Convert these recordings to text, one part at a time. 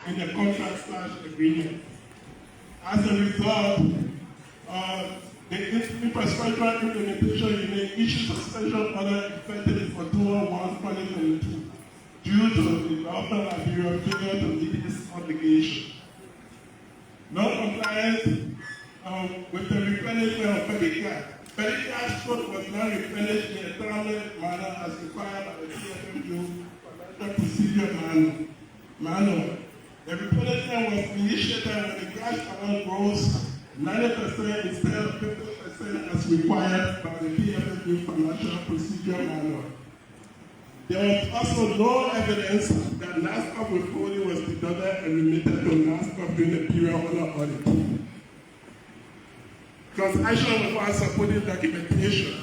in the contract/agreement. As a result, the infrastructure implementation unit issued suspension order effective for 2/1/2022 due to the government of Liberia failure to meet its obligation. Non-compliance with the replenishment of petty cash. Petty cash flow was not replenished in a timely manner as required by the TFMU financial procedure manual. The replenishment was initiated when the cash balance rose 90% instead of 50% as required by the TFMU financial procedure manual. There was also no evidence that NASCOP withholding was deducted and remitted to NASCOP during the period under audit. Transaction requires supporting documentation.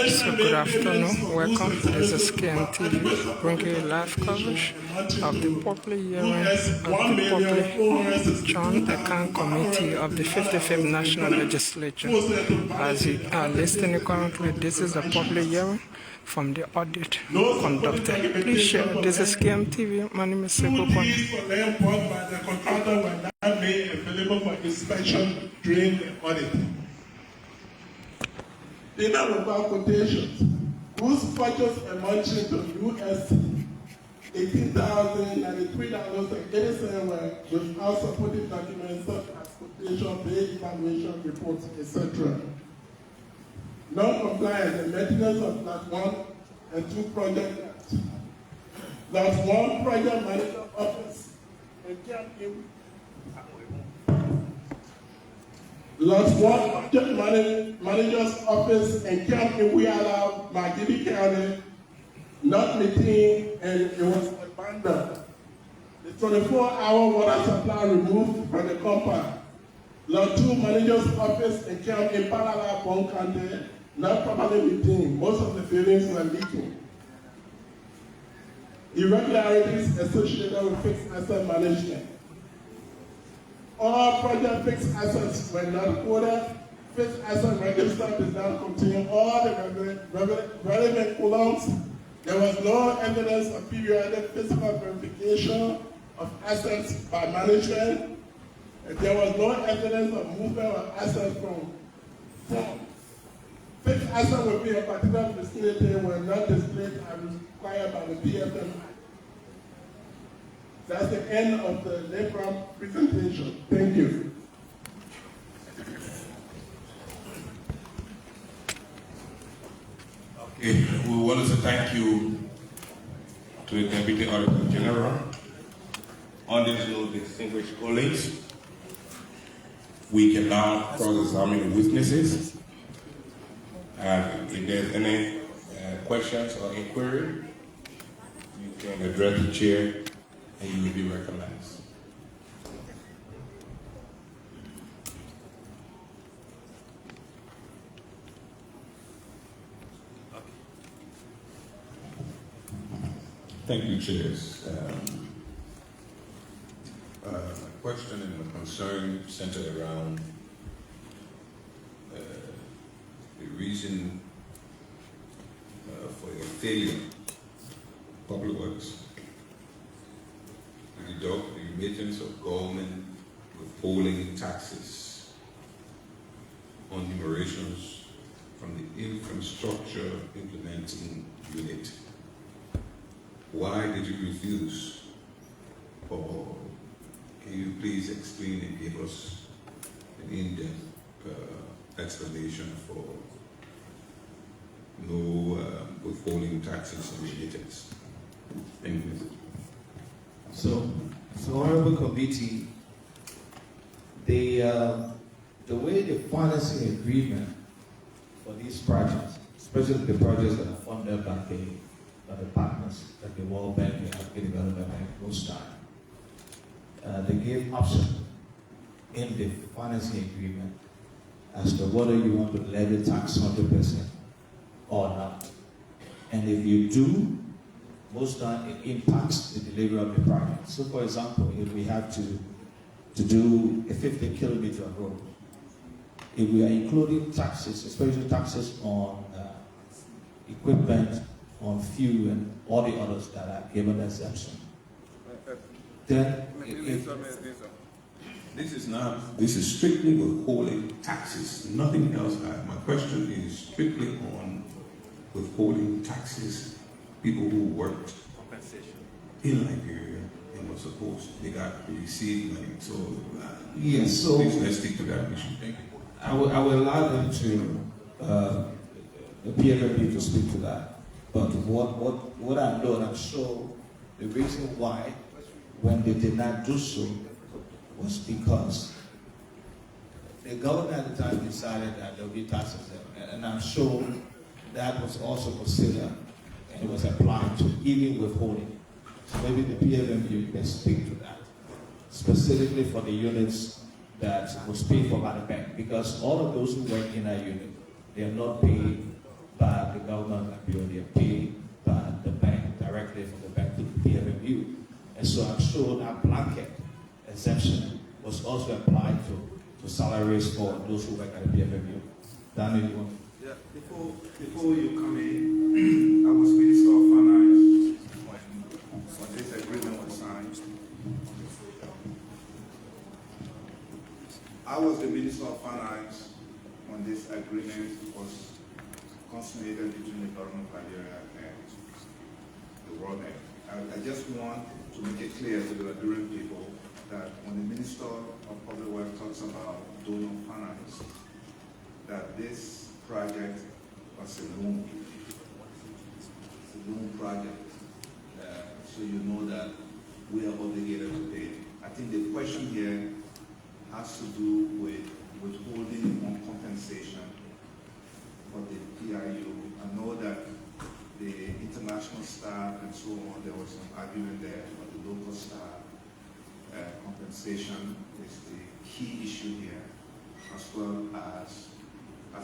So good afternoon, welcome. This is KMTV bringing you live coverage of the public hearing of the Public Joint Account Committee of the 55th National Legislature. As you are listening currently, this is a public hearing from the audit conducted. Please share. This is KMTV. My name is Seko Kwan. By the contractor were not made available for inspection during the audit. Payment without quotations. Whose purchase amounting to US $18,093.80 were without supporting documents such as quotation, pay evaluation reports, etc. Non-compliance and maintenance of Lot 1 and 2 project. Lot 1 project manager office and Lot 1 object manager's office in Camp Iwiala, Magidi County, not meeting, and it was abandoned. The 24-hour water supply removed from the compound. Lot 2 manager's office in Camp Impalala, Bon County, not properly maintained. Most of the buildings were leaking. Irregularities associated with fixed asset management. All project fixed assets were not quoted. Fixed asset register did not contain all the relevant columns. There was no evidence of periodic physical verification of assets by management. And there was no evidence of movement of assets from fixed assets within a particular vicinity were not displayed as required by the PFM. That's the end of the LEPRAM presentation. Thank you. Okay, we want to thank you to the Deputy Auditor General. On this note, distinguished colleagues, we can now cross-examine the witnesses. If there's any questions or inquiry, you can address the chair and you will be recognized. Thank you, Chairs. My question and my concern centered around the reason for your failure, Public Works, to deduct the remittance of government withholding taxes on numerations from the infrastructure implementing unit. Why did you refuse? Or can you please explain and give us an in-depth explanation for no withholding taxes on remittance? Thank you. So Honorable Committee, the way the financing agreement for these projects, especially the projects that are funded by the partners, like the World Bank, the African Development Bank, most time, they give option in the financing agreement as to whether you want to levy tax 100% or not. And if you do, most time it impacts the delivery of the project. So for example, if we have to do a 50-kilometer road, if we are including taxes, especially taxes on equipment, on fuel, and all the others that are given exemption, then This is strictly withholding taxes, nothing else. My question is strictly on withholding taxes, people who worked in Liberia and were supposed, they got to receive money. So, yes, so please let's stick to that issue. Thank you. I will allow them to, the PFMU to speak to that. But what I know, and I'm sure the reason why, when they did not do so, was because the government at the time decided that there would be taxes there. And I'm sure that was also considered and it was applied to even withholding. So maybe the PFMU can speak to that, specifically for the units that was paid for by the bank. Because all of those who work in that unit, they are not paid by the government of Liberia, they are paid by the bank, directly from the bank to the PFMU. And so I'm sure that blanket exemption was also applied to salaries for those who work at the PFMU. Daniel, you want? Yeah, before you come in, I was Minister of Finance when this agreement was signed. I was the Minister of Finance when this agreement was consummated between the government of Liberia and the World Bank. I just want to make it clear to the Liberian people that when the Minister of Public Works talks about donor finance, that this project was a loan. It's a loan project. So you know that we are obligated to pay. I think the question here has to do with withholding on compensation for the PIU. I know that the international staff and so on, there was some argument there, but the local staff compensation is the key issue here, as well as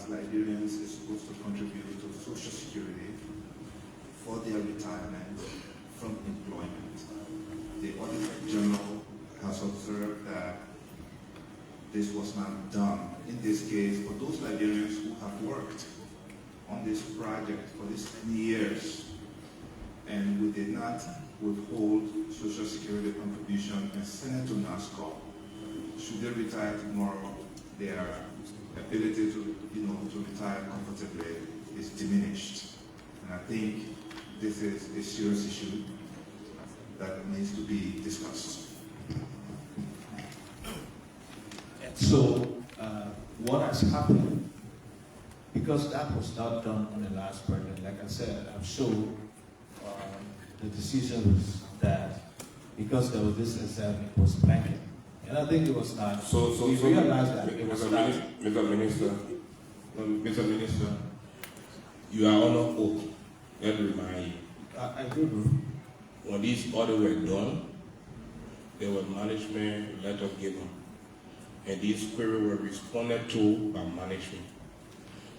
Liberians is supposed to contribute to Social Security for their retirement from employment. The Audit General has observed that this was not done. In this case, for those Liberians who have worked on this project for these 10 years, and we did not withhold Social Security contribution and send it to NASCO. Should they retire tomorrow, their ability to retire comfortably is diminished. And I think this is a serious issue that needs to be discussed. So, what has happened, because that was not done on the last president, like I said, I'm sure the decision was that because there was this exam, it was blanket. And I think it was not. We realized that it was not. Mr. Minister, you are on oath. Let me remind you. I do. When these orders were done, there was management letter given, and these queries were responded to by management.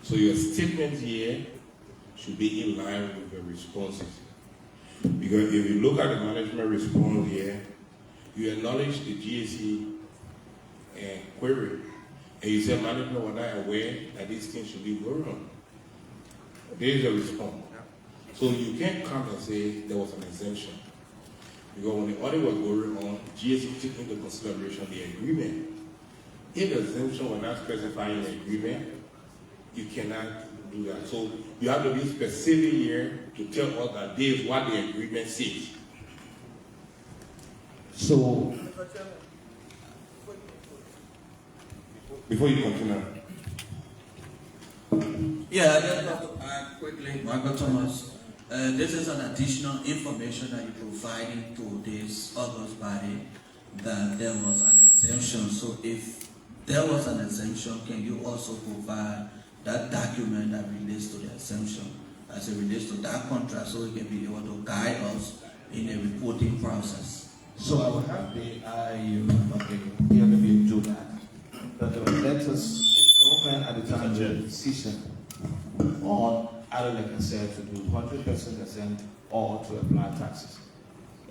So your statement here should be in line with the responses. Because if you look at the management response here, you acknowledge the GSE query, and you say management was not aware that these things should be going on. There is a response. So you can't come and say there was an exemption. Because when the audit was going on, GSE took into consideration the agreement. If the exemption was not specified in the agreement, you cannot do that. So you have to be specific here to tell us that this is what the agreement says. So, before you continue. Yeah, I just want to add quickly, Michael Thomas. This is an additional information that you're providing to this August body that there was an exemption. So if there was an exemption, can you also provide that document that relates to the exemption as it relates to that contract so it can be able to guide us in a reporting process? So I will have the IU of the PFMU do that. But the letters, government at the time made a decision on either, like I said, to do 100% exempt or to apply taxes.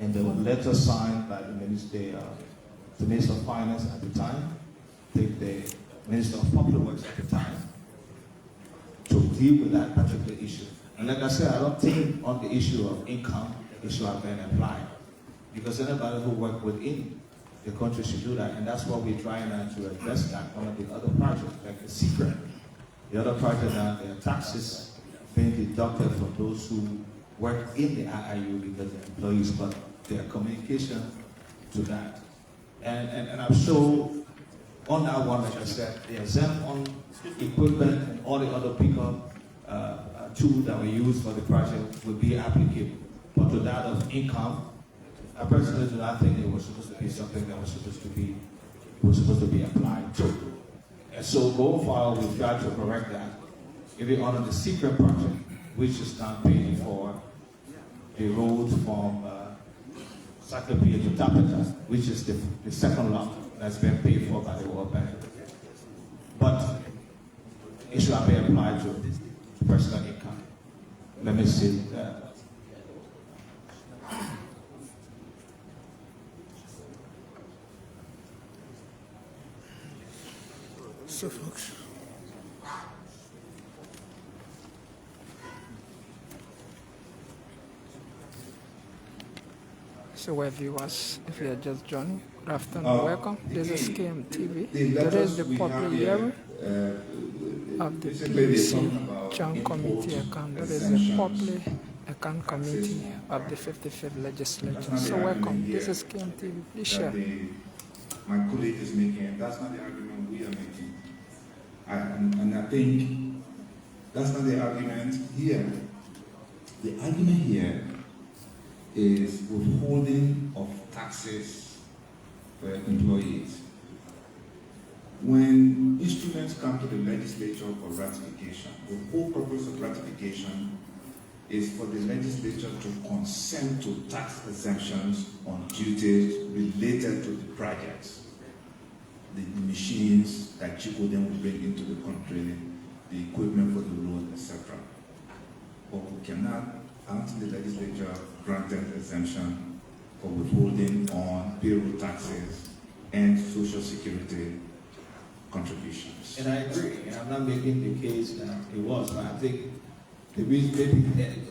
And there were letters signed by the Minister of Finance at the time, the Minister of Public Works at the time, to deal with that particular issue. And like I said, I don't think on the issue of income, the issue has been applied. because anybody who works within the country should do that, and that's what we're trying to address that. One of the other projects, like the secret, the other project that there are taxes being deducted from those who work in the IIU because they're employees, but their communication to that. And I'm sure on that one, like I said, the exempt on equipment and all the other pickup tools that we use for the project would be applicable. But to that of income, I personally do not think it was supposed to be something that was supposed to be applied to. And so going forward, we've got to correct that. If you honor the secret project, which is not paying for the road from Sacramento to Tapeta, which is the second lot that's been paid for by the World Bank. But it should not be applied to personal income. Let me see that. So folks, so our viewers, if you are just joining, good afternoon, welcome. This is KMTV. Today is the public hearing of the PDC Joint Committee account. That is the public account committee of the 55th legislature. So welcome. This is KMTV. Please share. My colleague is making, that's not the argument we are making. And I think that's not the argument here. The argument here is withholding of taxes for employees. When instruments come to the legislature for ratification, the whole purpose of ratification is for the legislature to consent to tax exemptions on duties related to the projects. The machines that Chico then will bring into the country, the equipment for the road, etc. But we cannot, until the legislature granted exemption for withholding on payroll taxes and social security contributions. And I agree, and I'm not making the case that it was, but I think the reason,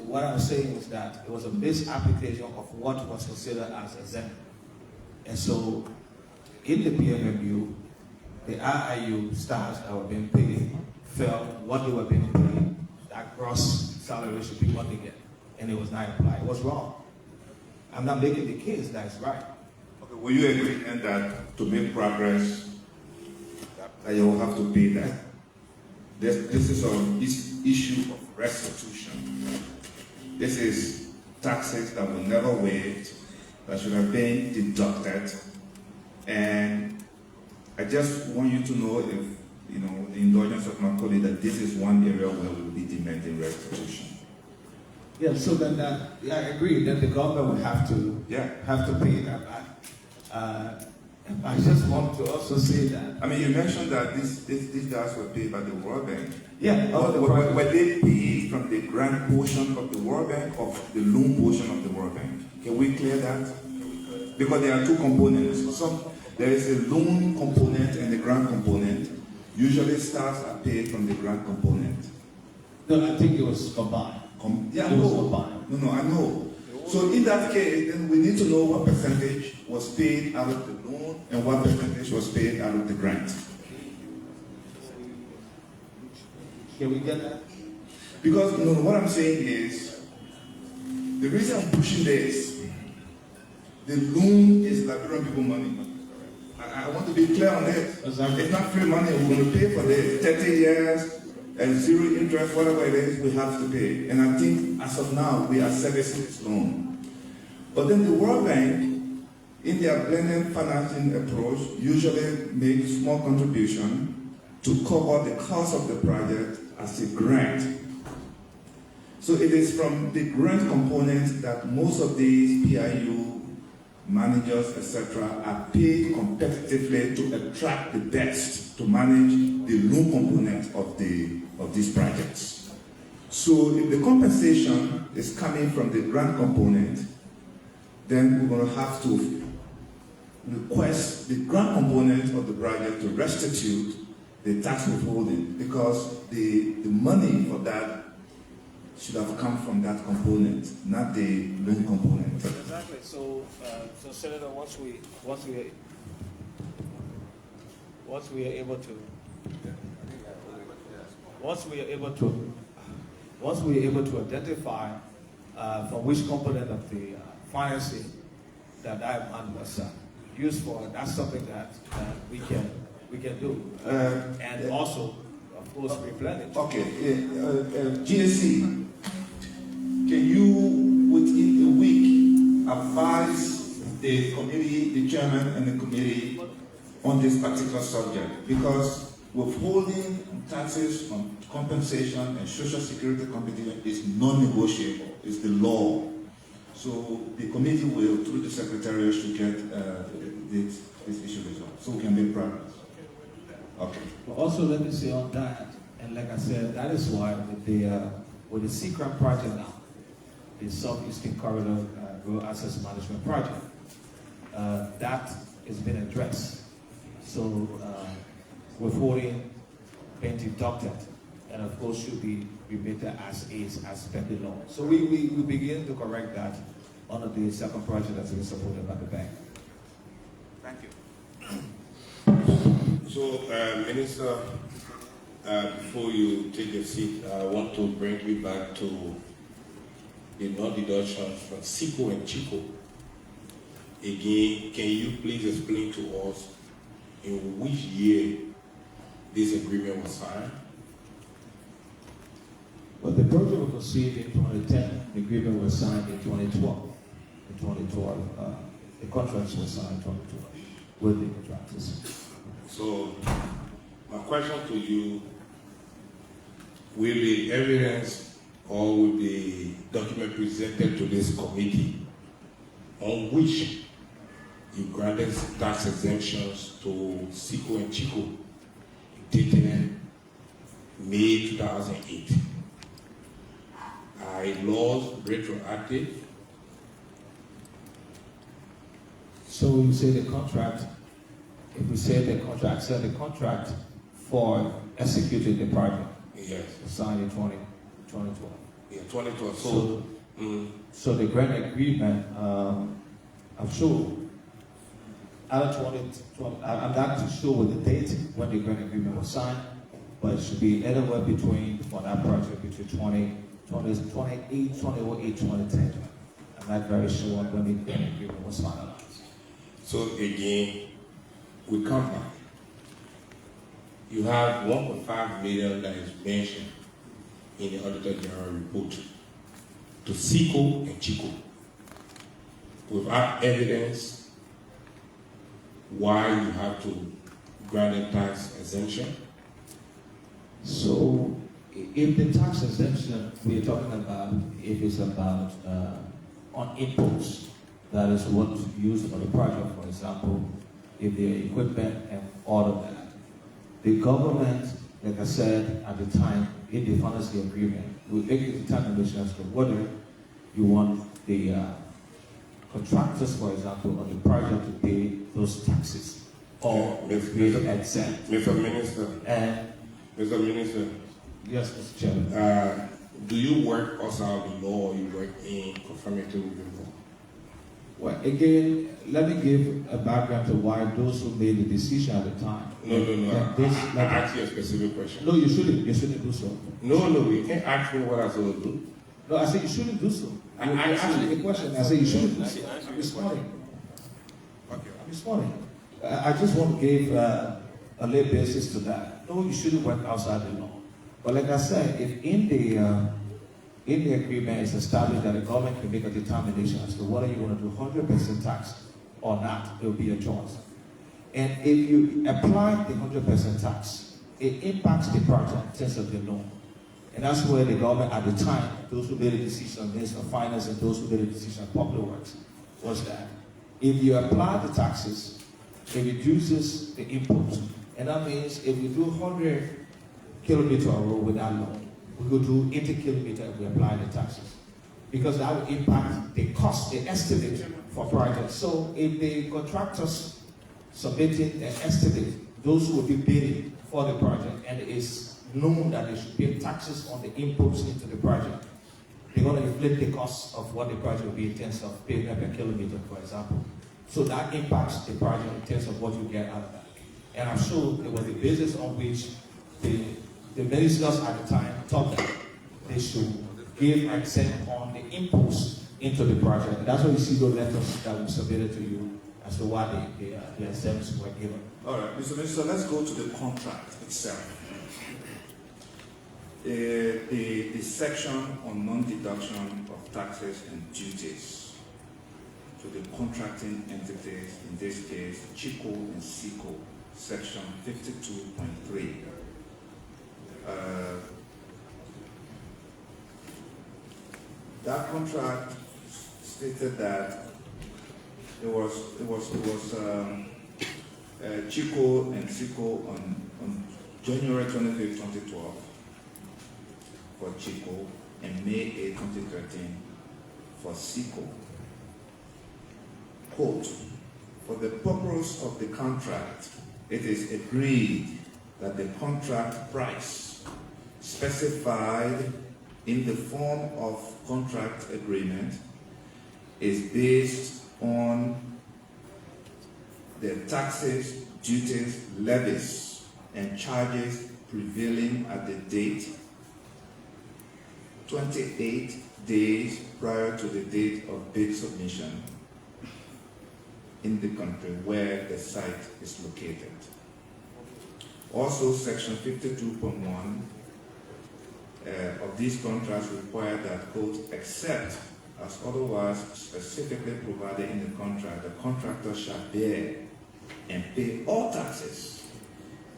what I'm saying is that it was a misapplication of what was considered as exempt. And so, in the PMMU, the IIU stars that were being paid felt what they were being paid, that gross salary should be what they get. And it was not applied. It was wrong. I'm not making the case that it's right. Okay, will you agree then that to make progress, that you will have to pay that? This is an issue of restitution. This is taxes that were never waived, that should have been deducted. And I just want you to know, if the indulgence of my colleague, that this is one area where we will be demanding restitution. Yeah, so then I agree that the government would have to pay that back. I just want to also say that. I mean, you mentioned that these guys were paid by the World Bank. Yeah. Were they paid from the grant portion of the World Bank or the loan portion of the World Bank? Can we clear that? Because there are two components. There is a loan component and the grant component. Usually staff are paid from the grant component. No, I think it was combined. Yeah, it was combined. No, I know. So in that case, then we need to know what percentage was paid out of the loan and what percentage was paid out of the grant. Can we get that? Because what I'm saying is, the reason I'm pushing this, the loan is Liberian people money. I want to be clear on it. Exactly. It's not free money. We're going to pay for this 30 years and zero interest, whatever it is, we have to pay. And I think as of now, we are servicing this loan. But then the World Bank, in their blended financing approach, usually makes small contribution to cover the cost of the project as a grant. So it is from the grant component that most of these PIU managers, etc., are paid competitively to attract the best to manage the loan component of these projects. So if the compensation is coming from the grant component, then we're going to have to request the grant component of the project to restitute the tax withholding, because the money for that should have come from that component, not the loan component. Exactly. So, Senator, once we are able to identify from which component of the financing that money was used for, that's something that we can do, and also, of course, replenish. Okay, GSC, can you within a week advise the committee, the chairman, and the committee on this particular subject? Because withholding taxes on compensation and social security compensation is non-negotiable. It's the law. So the committee will, through the secretariat, should get this issue resolved, so we can make progress. Okay. But also, let me say on that, and like I said, that is why with the secret project now, the Southeastern Corridor Road Access Management Project, that has been addressed. So withholding being deducted, and of course should be remitted as is, as per the law. So we begin to correct that under the second project that's been supported by the bank. Thank you. So, Minister, before you take your seat, I want to bring you back to the non-deductions from SICO and CHICO. Again, can you please explain to us in which year this agreement was signed? Well, the project was conceived in 2010. The agreement was signed in 2012. In 2012, the contracts were signed in 2012 with the contractors. So, my question to you, will the evidence or will the document presented to this committee on which you granted tax exemptions to SICO and CHICO dated May 2008 are laws retroactive? So you say the contract, if we say the contract, said the contract for executing the project. Yes. Signed in 2012. Yeah, 2012. So the grant agreement, I'm sure, I'm not too sure with the date when the grant agreement was signed, but it should be anywhere between, for that project, between 2008, 2010. I'm not very sure when the grant agreement was finalized. So again, we come back. You have 1.5 million that is mentioned in the Auditor General report to SICO and CHICO without evidence why you have to grant a tax exemption. So if the tax exemption we're talking about, if it's about on imports, that is what is used for the project, for example, if the equipment and all of that. The government, like I said at the time, in the financing agreement, will make a determination as to whether you want the contractors, for example, on the project to pay those taxes or be exempt. Mr. Minister. And Mr. Minister. Yes, Mr. Chairman. Do you work outside the law or you work in conformity with the law? Well, again, let me give a background to why those who made the decision at the time. No. I asked you a specific question. No, you shouldn't. You shouldn't do so. No, you can't ask me what I should do. No, I said you shouldn't do so. I asked you a question. I said you shouldn't do so. I'm responding. Okay. I'm responding. I just want to give a little basis to that. No, you shouldn't work outside the law. But like I said, if in the agreement it's established that the government can make a determination as to whether you want to do 100% tax or not, it will be a choice. And if you apply the 100% tax, it impacts the project in terms of the loan. And that's where the government at the time, those who made a decision on Minister of Finance and those who made a decision on Public Works, was that if you apply the taxes, it reduces the input. And that means if you do 100 kilometer road without loan, we could do 80 kilometers if we apply the taxes. Because that would impact the cost, the estimate for projects. So if the contractors submitting an estimate, those who will be bidding for the project, and it is known that they should pay taxes on the inputs into the project, they're going to inflate the cost of what the project will be in terms of pay per kilometer, for example. So that impacts the project in terms of what you get out of that. And I'm sure it was the basis on which the ministers at the time thought that they should give accent on the inputs into the project. And that's why you see those letters that we submitted to you as to why the exemptions were given. All right, Mr. Minister, let's go to the contract itself. The section on non-deduction of taxes and duties to the contracting entities, in this case, Chico and Seco, section 52.3. That contract stated that it was Chico and Seco on January 25, 2012 for Chico and May 8, 2013 for Seco. Quote, for the purpose of the contract, it is agreed that the contract price specified in the form of contract agreement is based on the taxes, duties, levies, and charges prevailing at the date 28 days prior to the date of bid submission in the country where the site is located. Also, section 52.1 of these contracts require that, quote, except as otherwise specifically provided in the contract, the contractor shall bear and pay all taxes,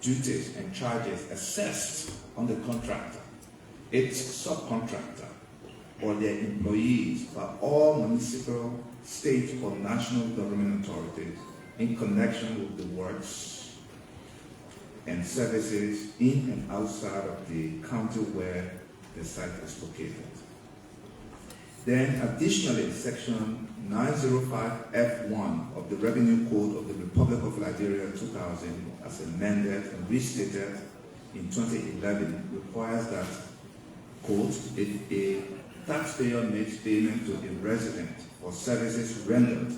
duties, and charges assessed on the contractor, its subcontractor, or their employees by all municipal, state, or national government authorities in connection with the works and services in and outside of the county where the site is located. Then additionally, section 905F1 of the Revenue Code of the Republic of Liberia 2000, as amended and restated in 2011, requires that, quote, if a taxpayer makes payment to a resident for services rendered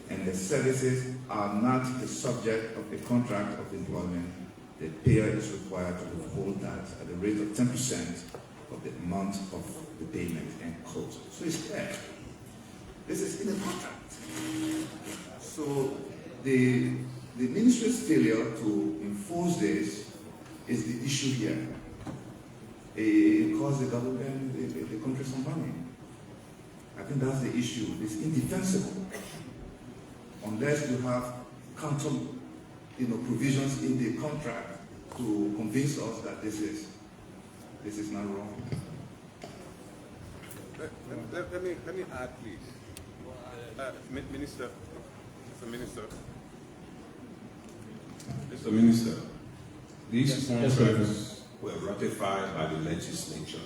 and the services are not the subject of the contract of employment, the payer is required to withhold that at the rate of 10% of the amount of the payment, end quote. So it's clear. This is in the contract. So the ministry's failure to enforce this is the issue here. It costs the government, the country some money. I think that's the issue. It's indefensible unless you have counter, provisions in the contract to convince us that this is not wrong. Let me add, please. Minister, Mr. Minister. Mr. Minister, these contracts were ratified by the legislature.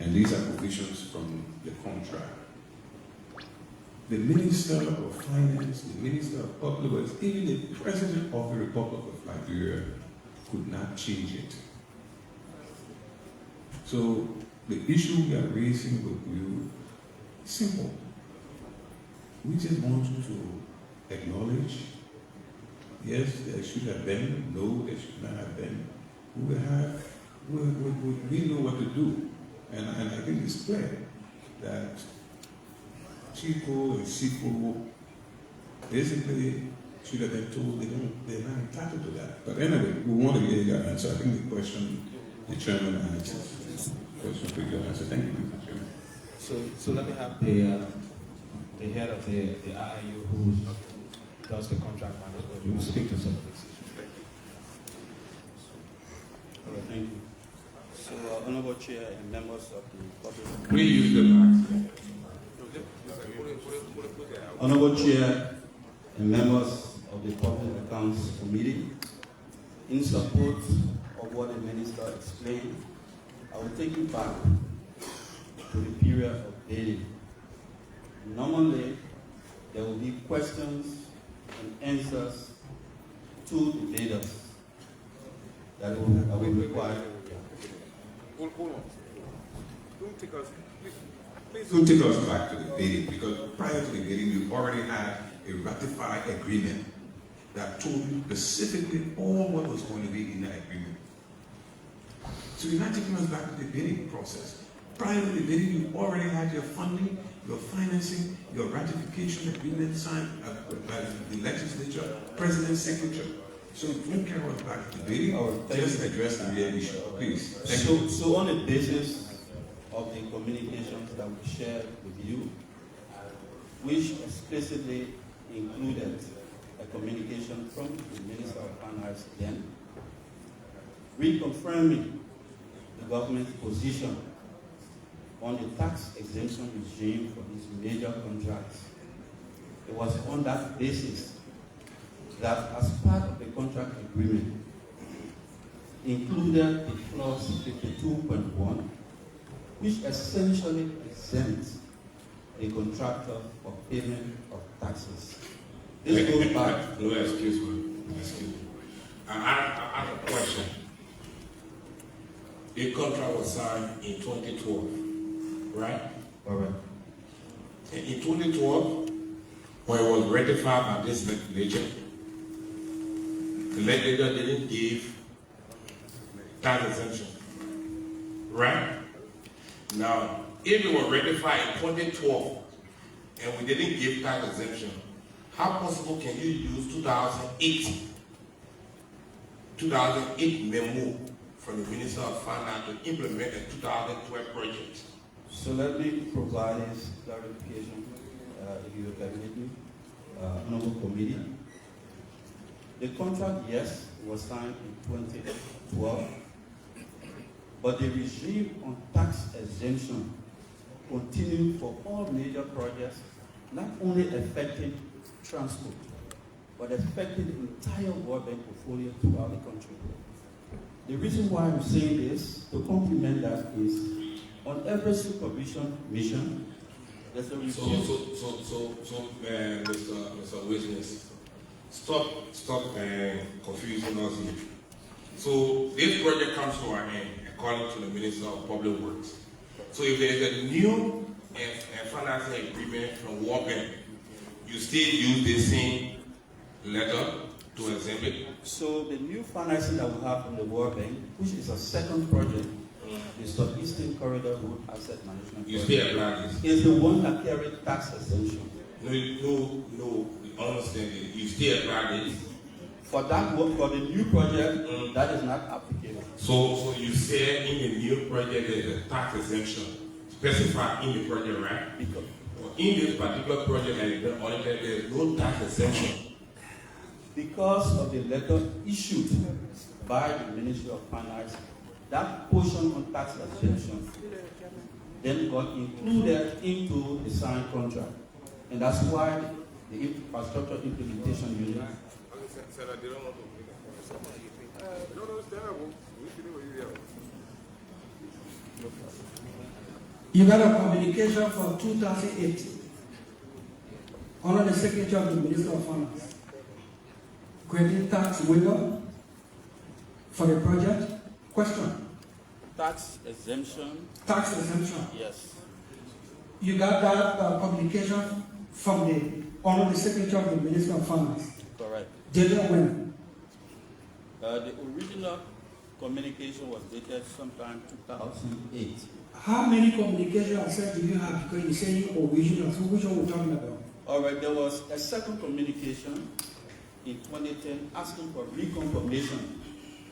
And these are provisions from the contract. The Minister of Finance, the Minister of Public Works, even the President of the Republic of Liberia could not change it. So the issue we are raising with you is simple. We just want you to acknowledge, yes, there should have been, no, there should not have been. We know what to do. And I think it's clear that Chico and Seco basically should have been told they're not entitled to that. But anyway, we want to hear your answer. I think the question the chairman answered. Question for your answer. Thank you, Mr. Chairman. So let me have the head of the IIU who does the contract management. We will speak to some of this issue. All right, thank you. So, Honorable Chair and members of the public. Please use the mic. Honorable Chair and members of the Public Accounts Committee, in support of what the Minister explained, I will take you back to the period of bidding. Normally, there will be questions and answers to the bidders that will require. Hold on. don't take us, please. Don't take us back to the bidding, because prior to the bidding, you already had a ratified agreement that told you specifically all what was going to be in that agreement. So you're not taking us back to the bidding process. Prior to the bidding, you already had your funding, your financing, your ratification agreement signed by the legislature, president's signature. So don't carry us back to the bidding. Just address the real issue, please. So on the basis of the communications that we shared with you, which explicitly included a communication from the Minister of Finance then, reconfirming the government's position on the tax exemption regime for these major contracts. It was on that basis that as part of the contract agreement included the clause 52.1, which essentially exempts a contractor for payment of taxes. This goes back. No, excuse me. I have a question. The contract was signed in 2012, right? All right. And in 2012, when it was ratified by this legislature, the legislature didn't give tax exemption, right? Now, if it was ratified in 2012 and we didn't give tax exemption, how possible can you use 2008 memo from the Minister of Finance to implement a 2012 project? So let me provide this clarification, if you will permit me, Honorable Committee. The contract, yes, was signed in 2012, but the regime on tax exemption continued for all major projects, not only affecting transport, but affecting the entire World Bank portfolio throughout the country. The reason why I'm saying this, to complement that, is on every supervision mission, there's a review. Mr. Witness, stop confusing us here. So this project comes to our end according to the Minister of Public Works. So if there is a new financing agreement from World Bank, you still use the same letter to exempt it? So the new financing that we have from the World Bank, which is a second project, the Southeastern Corridor Road Asset Management You project, still apply this? is the one that carried tax exemption. No, understand it. You still apply this? For that work, for the new project, that is not applicable. So you said in the new project there's a tax exemption specified in the project, right? Because in this particular project that is being audited, there is no tax exemption. Because of the letter issued by the Ministry of Finance, that portion on tax exemption then got included into the signed contract. And that's why the infrastructure implementation unit. You got a communication for 2008 under the signature of the Minister of Finance, granting tax waiver for the project. Question. Tax exemption? Tax exemption. Yes. You got that communication from under the signature of the Minister of Finance. Correct. Dated when? The original communication was dated sometime 2008. How many communications do you have? Because you're saying original. So which one we're talking about? All right, there was a second communication in 2010 asking for reconfirmation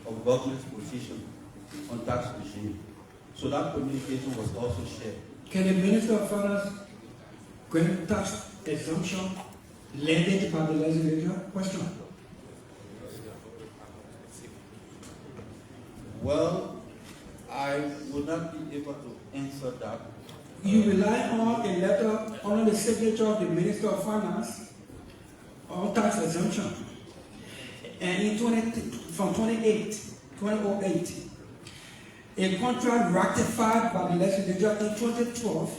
of government's position on tax regime. So that communication was also shared. Can the Minister of Finance grant tax exemption lended by the legislature? Question. Well, I would not be able to answer that. You rely on a letter under the signature of the Minister of Finance on tax exemption. And in 2008, a contract ratified by the legislature in 2012,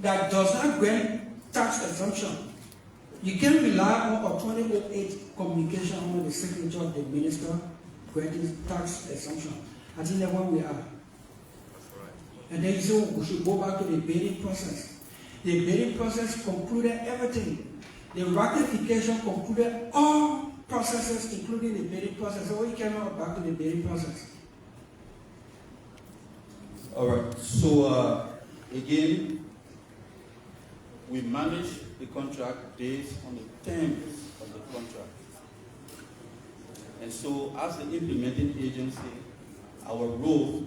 that does not grant tax exemption. You can rely on a 2008 communication under the signature of the Minister granting tax exemption. I think that's where we are. And then you say we should go back to the bidding process. The bidding process concluded everything. The ratification concluded all processes, including the bidding process. So we cannot go back to the bidding process. All right. So again, we manage the contract based on the terms of the contract. And so as the implementing agency, our role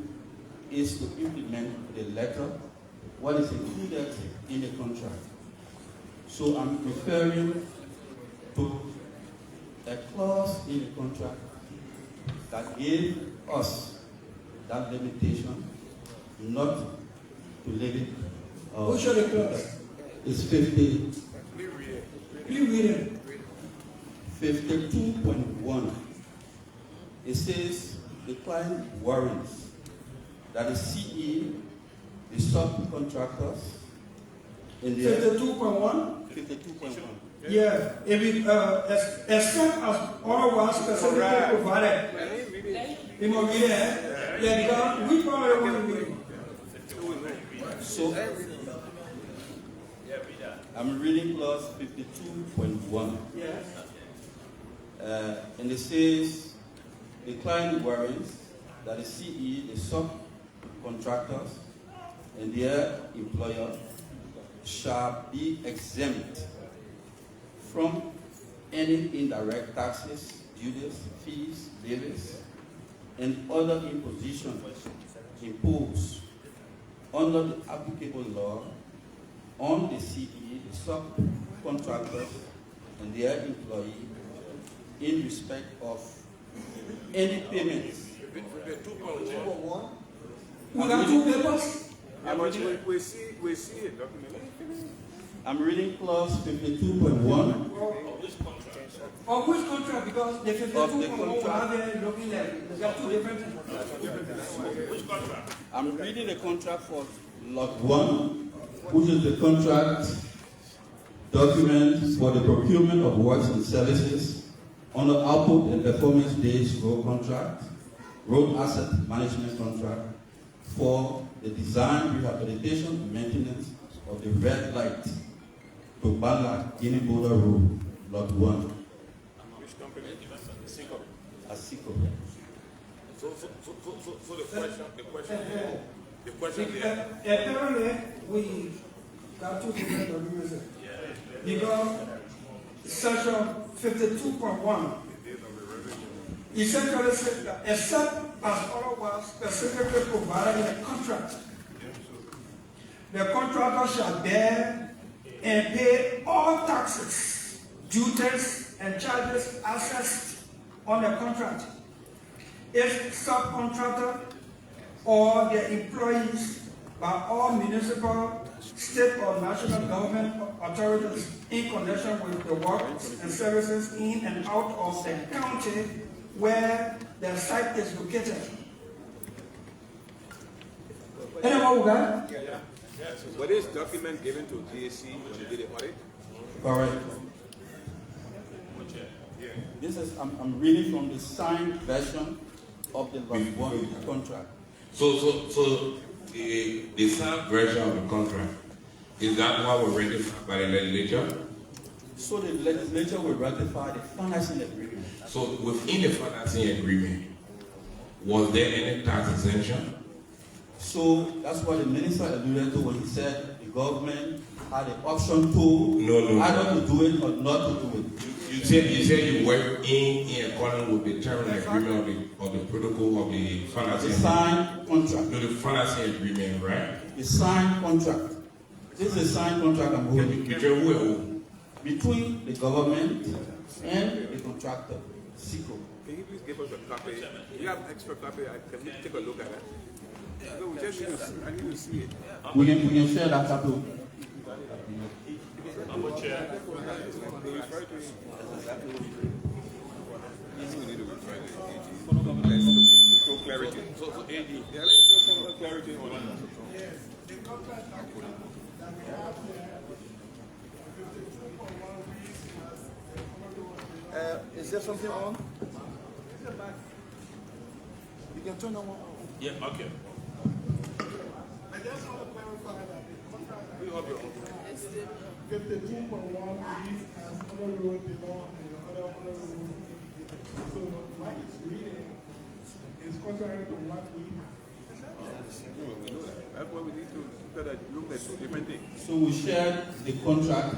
is to implement the letter, what is included in the contract. So I'm referring to a clause in the contract that gave us that limitation not to limit. Who should the clause? It's 50. Please read it. 52.1. It says the client warrants that the CE, the subcontractors, in the 52.1? 52.1. Yeah, if it, except as otherwise specifically provided. You must read it. Yeah, because we probably want to read it. So, I'm reading clause 52.1. Yes. And it says the client warrants that the CE, the subcontractors, and their employer shall be exempt from any indirect taxes, duties, fees, levies, and other impositions imposed under the applicable law on the CE, the subcontractors, and their employee in respect of any payments. We got two papers? We see it, document. I'm reading clause 52.1. Of which contract? Because the 52.1 we have there looking at, there are two different things. Which contract? I'm reading the contract for lot 1, which is the contract document for the procurement of works and services under output and performance based road contract, road asset management contract for the design, rehabilitation, and maintenance of the red light to Bala Guinea Border Road, lot 1. Which company? Asico. So the question here. Apparently, we got two different documents. Because section 52.1 essentially says that except as otherwise specifically provided in the contract, the contractor shall bear and pay all taxes, duties, and charges assessed on the contract. If subcontractor or their employees by all municipal, state, or national government authorities in connection with the works and services in and out of the county where the site is located. Anyone who got? Yeah. Was this document given to DAC when they did the audit? Correct. This is, I'm reading from the signed version of the lot 1 contract. So the signed version of the contract, is that what was ratified by the legislature? So the legislature will ratify the financing agreement. So within the financing agreement, was there any tax exemption? So that's what the minister alluded to when he said the government had the option to either to do it or not to do it. You said you work in accordance with the term and agreement of the protocol of the financing. The signed contract. No, the financing agreement, right? The signed contract. This is a signed contract I'm holding. Between who and who? Between the government and the contractor, SICO. Can you please give us a copy? You have extra copy. Can we take a look at it? No, we just need to see. I need to see it. We can share that copy. I'm a chair. We refer to it. We need to refer to it. To show clarity. So AD. Yeah, let me show some clarity on it. Is there something on? You can turn on one. Yeah, okay. I just want to clarify that the contract that 52.1 reads as honor road below and the other honor road. So what it's reading is contrary to what we have. That's why we need to look at different things. So we shared the contract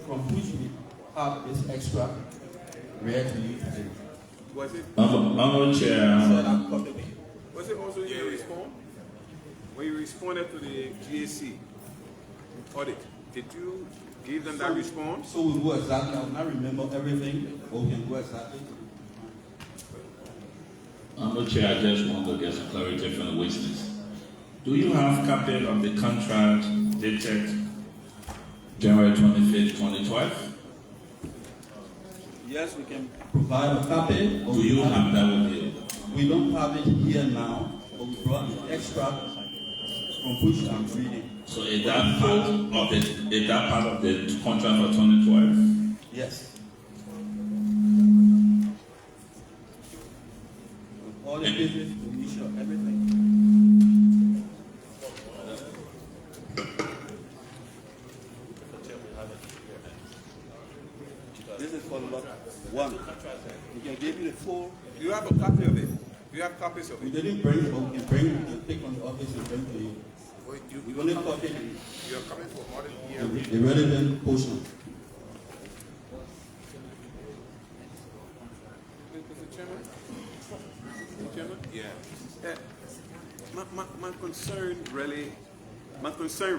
from which we have this extra read to you today. Was it? Honorable Chair. Was it also in your response? When you responded to the GAC audit, did you give them that response? So we go exactly, I will not remember everything, but we can go exactly. Honorable Chair, I just want to get some clarity from the witness. Do you have copy of the contract dated January 25th, 2012? Yes, we can provide a copy. Do you have that with you? We don't have it here now, but we brought the extra from which I'm reading. So is that part of the contract for 2012? Yes. With all the business, initial, everything. This is for lot one. We can give you the full. Do you have a copy of it? Do you have copies of We it? didn't bring it, but we can take from the office and bring to you. We only copied You're coming for audit here. the relevant portion. Mr. Chairman? Mr. Chairman? Yeah. My concern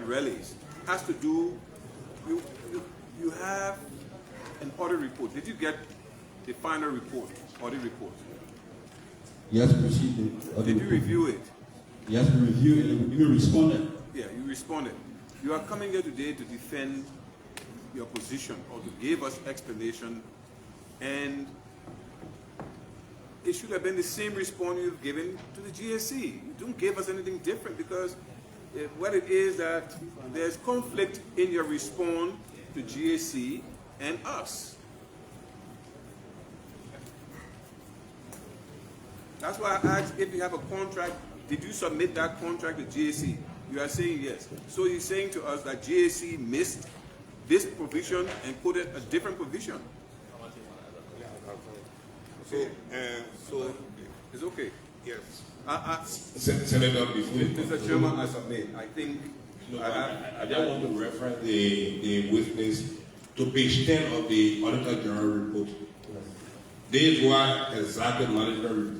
really has to do, you have an audit report. Did you get the final report, audit report? Yes, we received the audit Did you report. review it? Yes, we reviewed it and we responded. Yeah, you responded. You are coming here today to defend your position or to give us explanation, and it should have been the same response you've given to the GSC. You don't give us anything different, because what it is that there's conflict in your response to GSC and us. That's why I asked if you have a contract. Did you submit that contract to GSC? You are saying yes. So you're saying to us that GSC missed this provision and put it a different provision. So It's okay. yes. Senator, Mr. Chairman, I submit. I think I just want to reference the witness to page 10 of the Auditor General report. This is what exactly management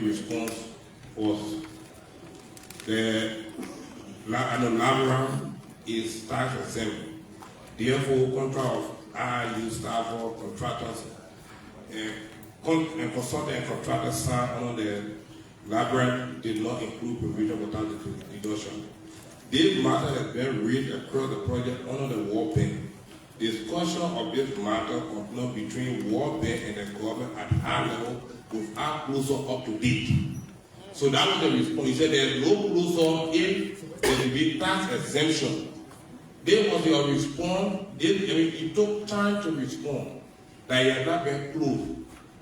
response was. The Liberia is tax exempt. Therefore, contract of IIU staff or contractors and consultant and contractors signed under the Liberia did not include provision without the deduction. This matter has been raised across the project under the World Bank. Discussion of this matter continued between World Bank and the government at high level without closure up to date. So that was the response. He said there's no closure if there will be tax exemption. There was your response. It took time to respond that you had not been closed.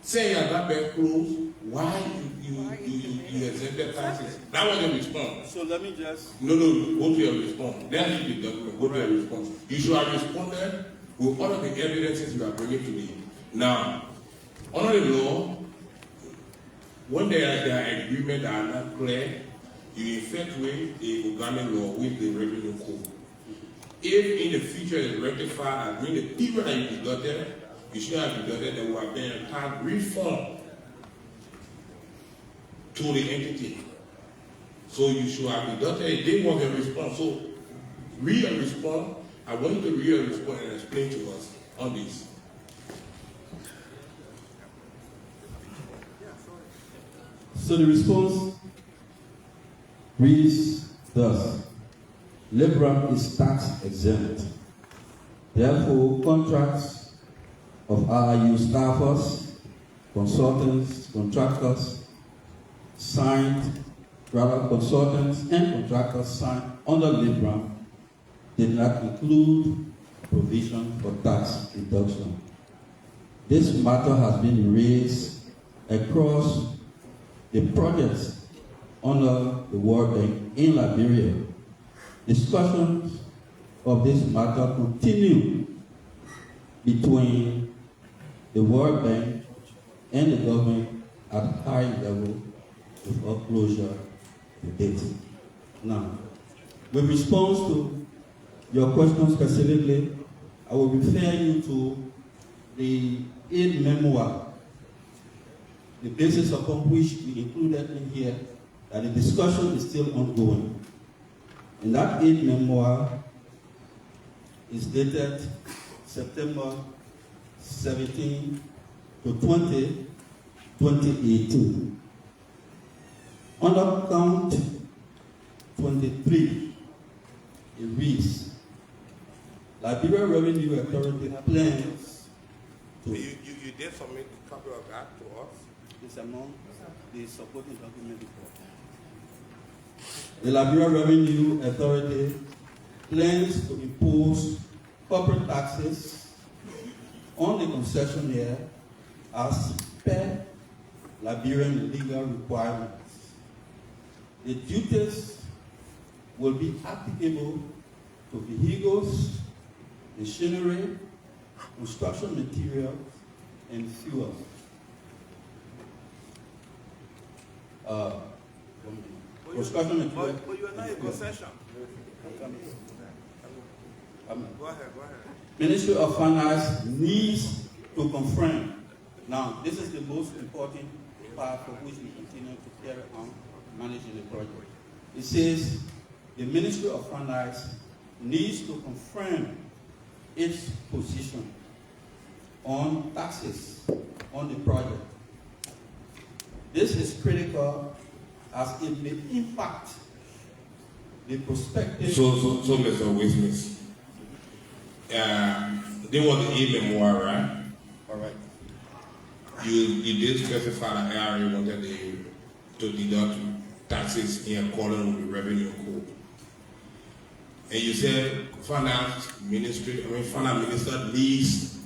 Say you had not been closed, why you exempted taxes? That was the response. So let me just... No, go to your response. That should be document. Go to your response. You should have responded with all of the evidences you are bringing to me. Now, under the law, when there are agreements that are not clear, you effectuate the organic law with the revenue code. If in the future it's rectified and during the period that you deducted, you should have deducted, there will have been a tax refund to the entity. So you should have deducted. They want a response. So read a response. I want you to read a response and explain to us on this. So the response reads thus: Liberia is tax exempt. Therefore, contracts of IIU staffers, consultants, contractors consultants and contractors signed under Liberia did not include provision for tax deduction. This matter has been raised across the projects under the World Bank in Liberia. Discussions of this matter continue between the World Bank and the government at high level without closure to date. Now, with response to your question specifically, I will refer you to the aid memoir, the basis upon which we included in here that the discussion is still ongoing. And that aid memoir is dated September 17 to 20, 2018. Under count 23, it reads, Liberia Revenue Authority plans to... You did submit a copy of that to us? It's among the supporting document report. The Liberia Revenue Authority plans to impose corporate taxes on the concessionaire as per Liberian legal requirements. The duties will be applicable to vehicles, machinery, construction materials, and fuel. Construction materials. But you are not a concession. Go ahead. Ministry of Finance needs to confirm. Now, this is the most important part for which we continue to carry on managing the project. It says the Ministry of Finance needs to confirm its position on taxes on the project. This is critical as it may impact the prospective... So Mr. Witness, there was the memoir, right? All right. You did specify that area wanted to deduct taxes in accordance with the revenue code. And you said finance minister needs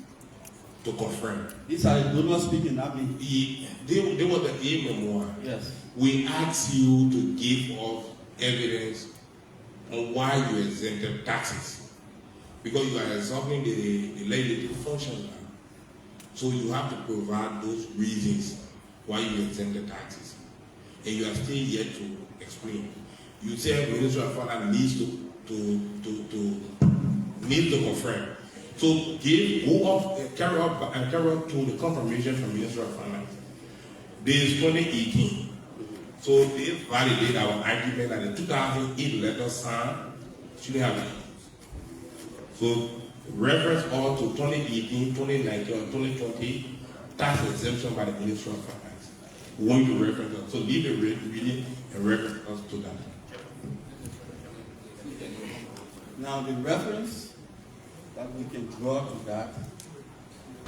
to confirm. This I do not speak in that meeting. There was the memoir. Yes. We asked you to give us evidence on why you exempted taxes. Because you are exempting the legislative function now. So you have to provide those reasons why you exempted taxes. And you are still yet to explain. You said the Ministry of Finance needs to confirm. So carry out to the confirmation from Ministry of Finance. This is 2018. So they validate our argument that the 2008 letter signed shouldn't have been. So reference all to 2018, 2019, or 2020 tax exemption by the Ministry of Finance. We want you to reference us. So leave the reading and reference us to that. Now the reference that we can draw to that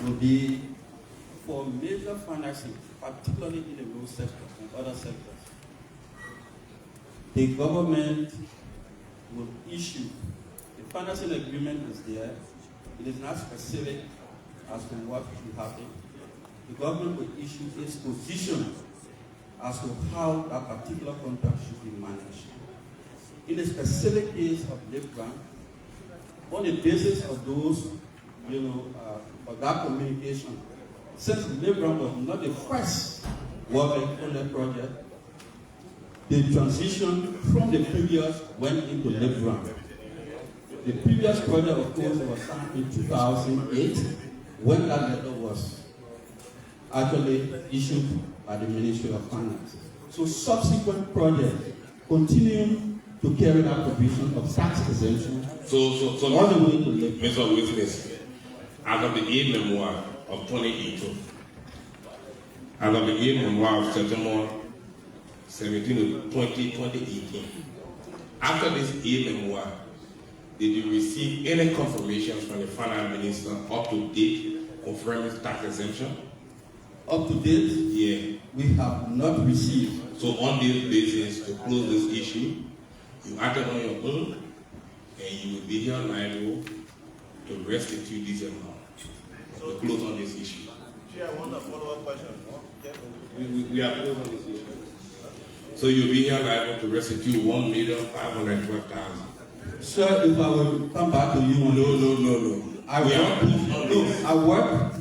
will be for major financing, particularly in the road sector and other sectors. The government will issue, the financing agreement is there, it is not specific as to what will happen. The government will issue its position as to how that particular contract should be managed. In the specific case of Liberia, on the basis of those, of that communication, since Liberia was not the first World Bank project, the transition from the previous went into Liberia. The previous project, of course, was signed in 2008 when that letter was actually issued by the Ministry of Finance. So subsequent projects continue to carry out provision of tax exemption all the way to Liberia. Mr. Witness, as of the aid memoir of 2018, as of the aid memoir of September 17 to 20, 2018, after this aid memoir, did you receive any confirmations from the finance minister up to date confirming tax exemption? Up to date? Yeah. We have not received. So on this basis, to close this issue, you acted on your own, and you will be held liable to restitute this amount to close on this issue. Chair, I want a follow-up question. We are closed on this issue. So you'll be here liable to restitute 1,512,000. Sir, if I will come back to you on No. I work.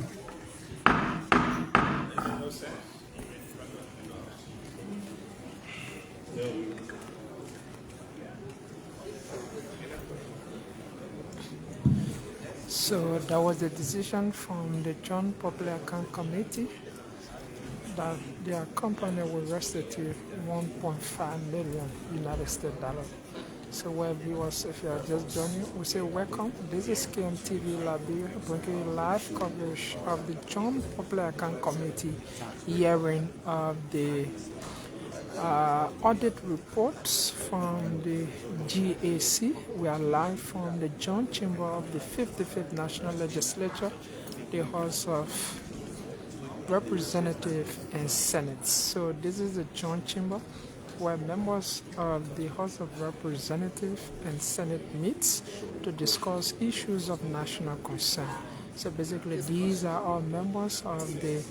So that was the decision from the Joint Public Account Committee that their company will restitute 1.5 million United States dollars. So, well, viewers, if you are just joining, we say welcome. This is KMTV Liberia, bringing you live coverage of the Joint Public Account Committee hearing of the audit reports from the GAC. We are live from the Joint Chamber of the 55th National Legislature, the House of Representatives and Senate. So this is the Joint Chamber where members of the House of Representatives and Senate meets to discuss issues of national concern. So basically these are all members of the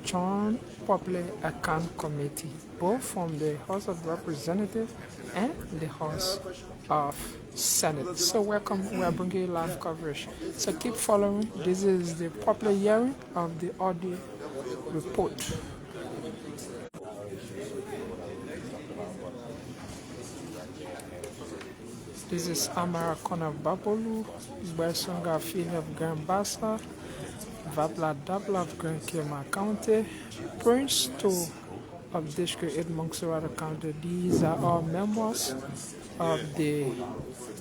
Joint Public Account Committee, both from the House of Representatives and the House of Senate. So welcome, we are bringing you live coverage. So keep following. This is the public hearing of the audit report. This is Amara Kona Babolu, Besonga Fili of Grand Bassa, Vabla Dabla of Grand Kema County, Prince 2 of District 8 Montserrat County. These are all members of the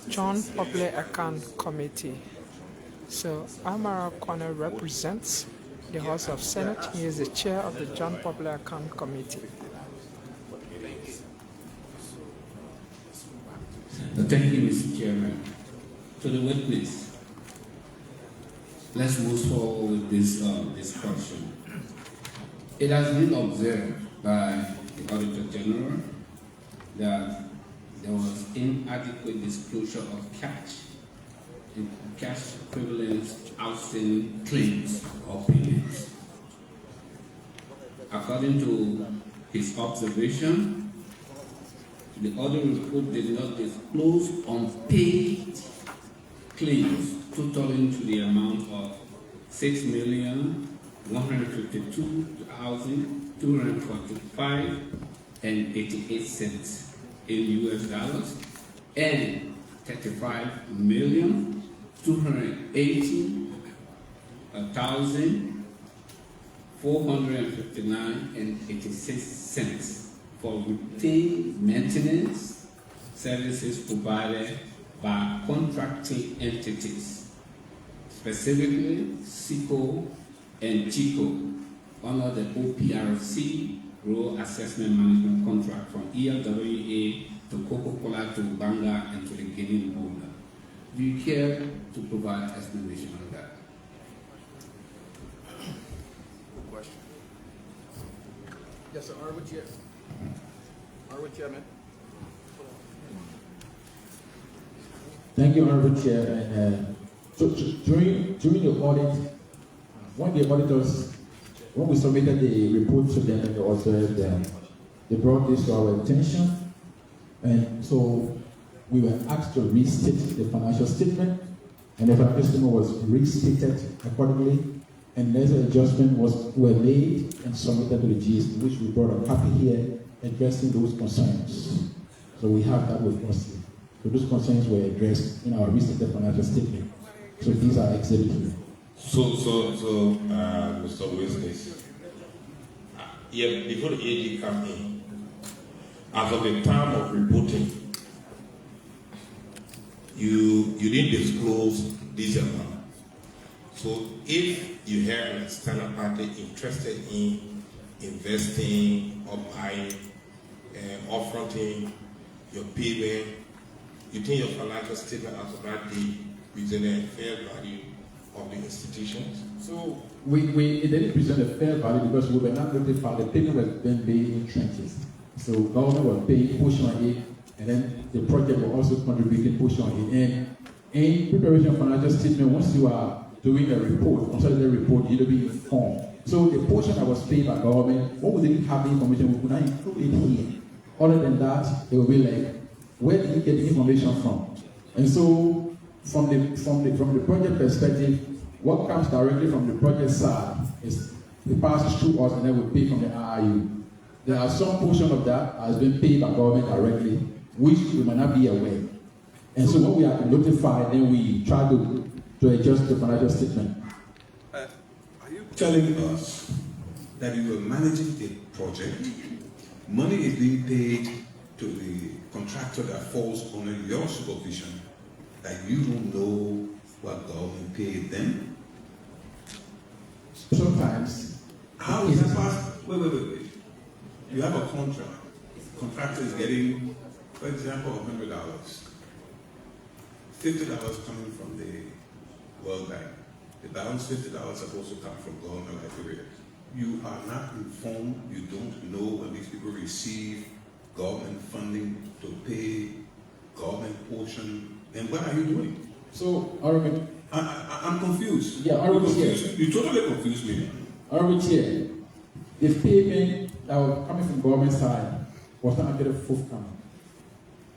Joint Public Account Committee. So Amara Kona represents the House of Senate. He is the chair of the Joint Public Account Committee. Thank you, Mr. Chairman. To the witness, let's move forward with this discussion. It has been observed by the Auditor General that there was inadequate disclosure of cash equivalents, outstanding claims or payments. According to his observation, the audit report did not disclose unpaid claims totaling to the amount of $6,152,245.88 in US dollars and $35,280,459.86 for routine maintenance services provided by contracting entities, specifically SICO and CHICO, under the OPRC Rural Assessment Management Contract from ELWA to Coca-Cola to Banga and to the Guinea owner. Do you care to provide explanation on that? Question. Yes, sir. Honorable Chair. Honorable Chairman. Thank you, Honorable Chair. And so during the audit, when the auditors, when we submitted the report to them and they observed them, they brought this to our attention, and so we were asked to restate the financial statement, and the financial statement was restated accordingly, and necessary adjustments were made and submitted to the GST, which we brought a copy here addressing those concerns. So we have that with us. So those concerns were addressed in our restated financial statement. So these are exhibit here. So, Mr. Witness, before the AG come in, as of the time of reporting, you didn't disclose this amount. So if you have an external party interested in investing or buying or fronting your payment, you think your financial statement as of that day present a fair value of the institutions? So it didn't present a fair value because we were not notified. The payment was then made in trenches. So government was paying portion of it, and then the project was also contributing portion of it. And in preparation of financial statement, once you are doing a report, consolidated report, you'll be informed. So the portion that was paid by government, when we didn't have the information, we could not include it here. Other than that, it will be like, where did you get the information from? And so, from the project perspective, what comes directly from the project side is it passes through us and then we pay from the RIU. There are some portion of that has been paid by government directly, which we might not be aware. And so when we are notified, then we try to adjust the financial statement. Are you telling us that you are managing the project, money is being paid to the contractor that falls under your supervision, that you don't know what government paid them? Sometimes. How is that possible? Wait. You have a contract. Contractor is getting, for example, $100. $50 coming from the World Bank. The balance $50 supposed to come from government Liberia. You are not informed. You don't know when these people receive government funding to pay government portion. Then what are you doing? So, I'm confused. Yeah, you totally confused me. Chair, the payment that was coming from government side was not actually forthcoming.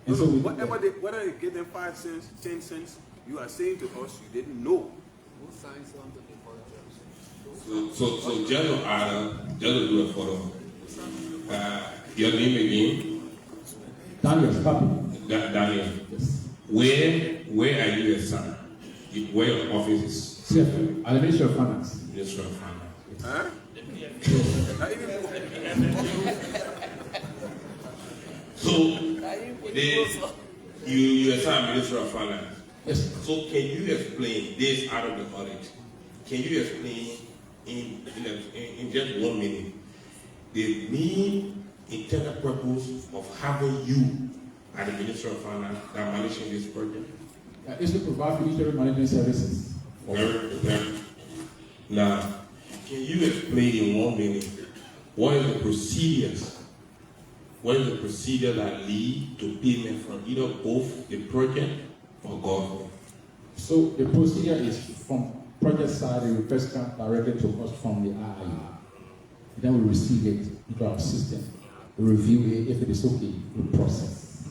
And so whether they give them 5 cents, 10 cents, you are saying to us you didn't know. Who signs on to the contract? So General Adam, just to do a follow. Your name again? Daniel, copy. Daniel. Yes. Where are you assigned? Where your office is? CFO, Ministry of Finance. Ministry of Finance. Huh? So, you assign Minister of Finance. Yes. So, can you explain this out of the audit? Can you explain in just 1 minute the main intended purpose of having you as the Minister of Finance that managing this project? Is to provide fiduciary management services. Very. Now, can you explain in 1 minute what is the procedures? What is the procedure that lead to payment from either both the project or government? So the procedure is from project side, the request comes directly to us from the RIU. Then we receive it into our system. We review it. If it is okay, we process.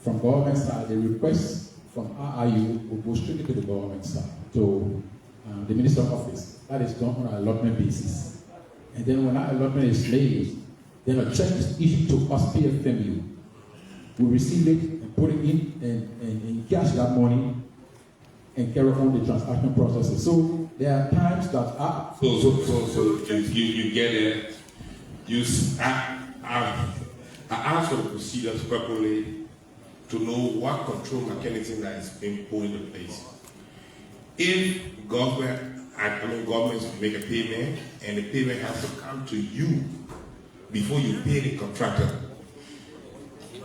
From government side, the request from RIU will go straight to the government side, to the Minister's office. That is done on an allotment basis. And then when that allotment is made, then a check is issued to us, PFMU. We receive it and put it in and cash that money and carry on the transaction processes. So there are times that So you get it. I asked for the procedures properly to know what control mechanism that is being put into place. If governments make a payment and the payment has to come to you before you pay the contractor,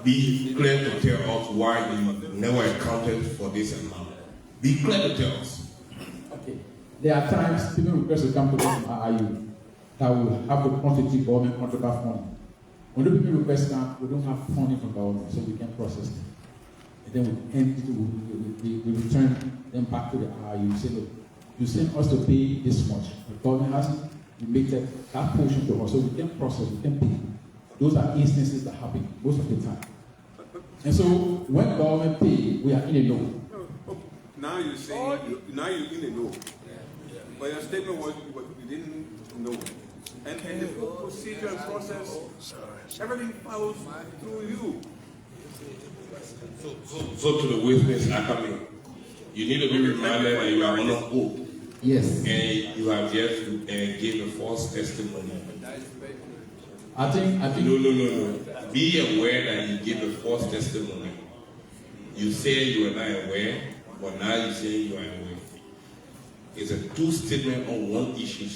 be clear to tell us why you never accounted for this amount. Be clear to tell us. Okay. There are times people request to come to us from RIU that will have to constitute government contract money. When the people request come, we don't have money from government, so we can process it. And then we return them back to the RIU. Say, look, you send us to pay this much. The government hasn't, we make that portion to us, so we can process, we can pay. Those are instances that happen most of the time. And so when government pay, we are in a loan. Now you're saying, now you're in a know. But your statement was you didn't know. And the procedure and process, everything follows through you. So to the witness are coming. You need to be reminded that you are on an oath. Yes. And you have just given a false testimony. I think. No. Be aware that you gave a false testimony. You say you are not aware, but now you say you are aware. It's a two statement on one issue.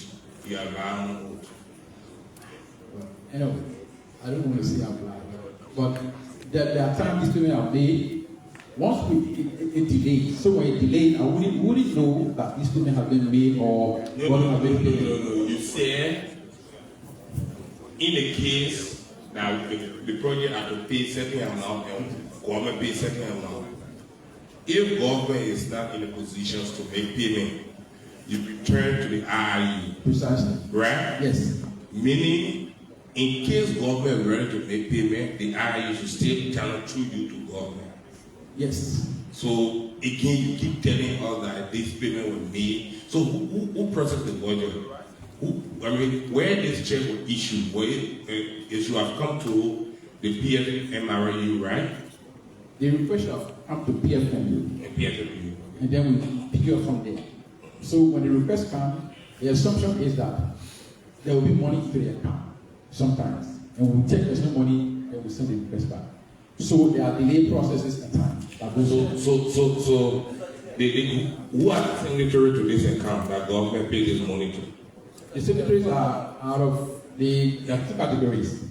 You are lying on oath. Anyway, I don't want to say I'm lying, but there are times these statements are made. Once it delayed, so when it delayed, I wouldn't know that this statement have been made or what have been paid. No. You said in the case that the project had to pay certain amount and government pay certain amount. If government is not in the positions to make payment, you return to the RIU. Precisely. Right? Yes. Meaning in case government is ready to make payment, the IRU should still channel through you to government. Yes. So again, you keep telling us that this payment was made. So who processed the budget? Where this check was issued, it should have come to the PFMRU, right? The request should have come to PFMU. And then we pick it up from there. So when the request comes, the assumption is that there will be money into the account sometimes. And when we take there's no money, then we send the request back. So there are delay processes at times. So who are signatory to this account that government pays this money to? The signatories are out of the two categories.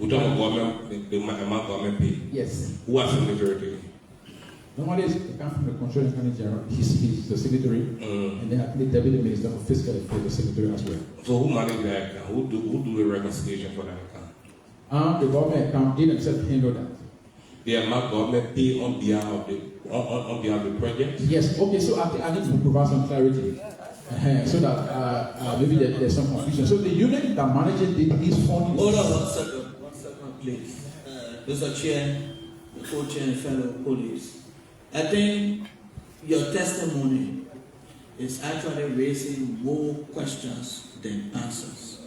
We talk about government, the amount government pay. Yes. Who are signatory to it? Normally, it comes from the Contractual Attorney General. He's the secretary, and then I think the Deputy Minister for Fiscal Affairs, the secretary as well. So who manages that account? Who do the reconciliation for that account? The government account did themselves handle that. The amount government pay on behalf of the project? Yes. Okay. So I need to provide some clarity, so that maybe there's some confusion. So the unit that manages these funds. Hold on 1 second, please. Mr. Chair, the co-chair and fellow colleagues. I think your testimony is actually raising more questions than answers.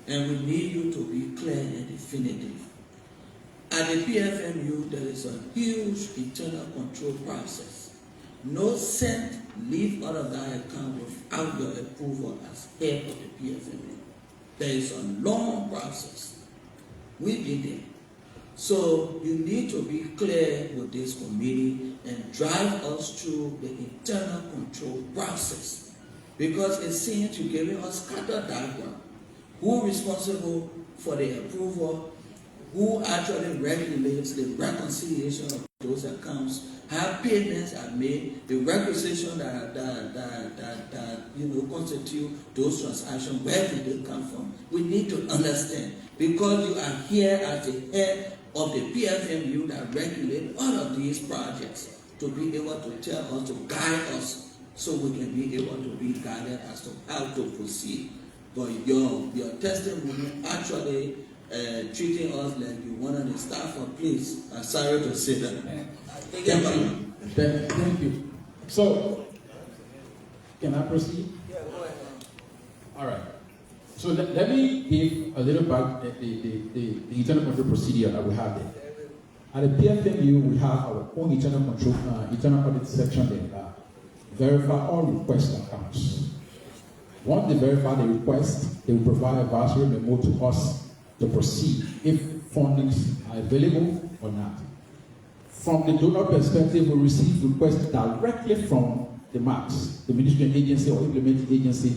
And we need you to be clear and definitive. At the PFMU, there is a huge internal control process. No cent leave out of that account without your approval as head of the PFMU. There is a long process. We've been there. So you need to be clear with this committee and drive us through the internal control process. Because it seems you're giving us scattered diagram. Who is responsible for the approval? Who actually regulates the reconciliation of those accounts? How payments are made? The requisition that constitute those transactions, where did they come from? We need to understand, because you are here as the head of the PFMU that regulate all of these projects, to be able to tell us, to guide us, so we can be able to be guided as to how to proceed. But your testimony actually treating us like you one of the staff, or please, I'm sorry to say that. Thank you. So, can I proceed? Yeah, go ahead. All right. So let me give a little back the internal control procedure that we have there. At the PFMU, we have our own internal control, internal audit section that verify all request accounts. Once they verify the request, they will provide a advisory memo to us to proceed if fundings are available or not. From the donor perspective, we receive requests directly from the MACs, the ministry agency or implementing agency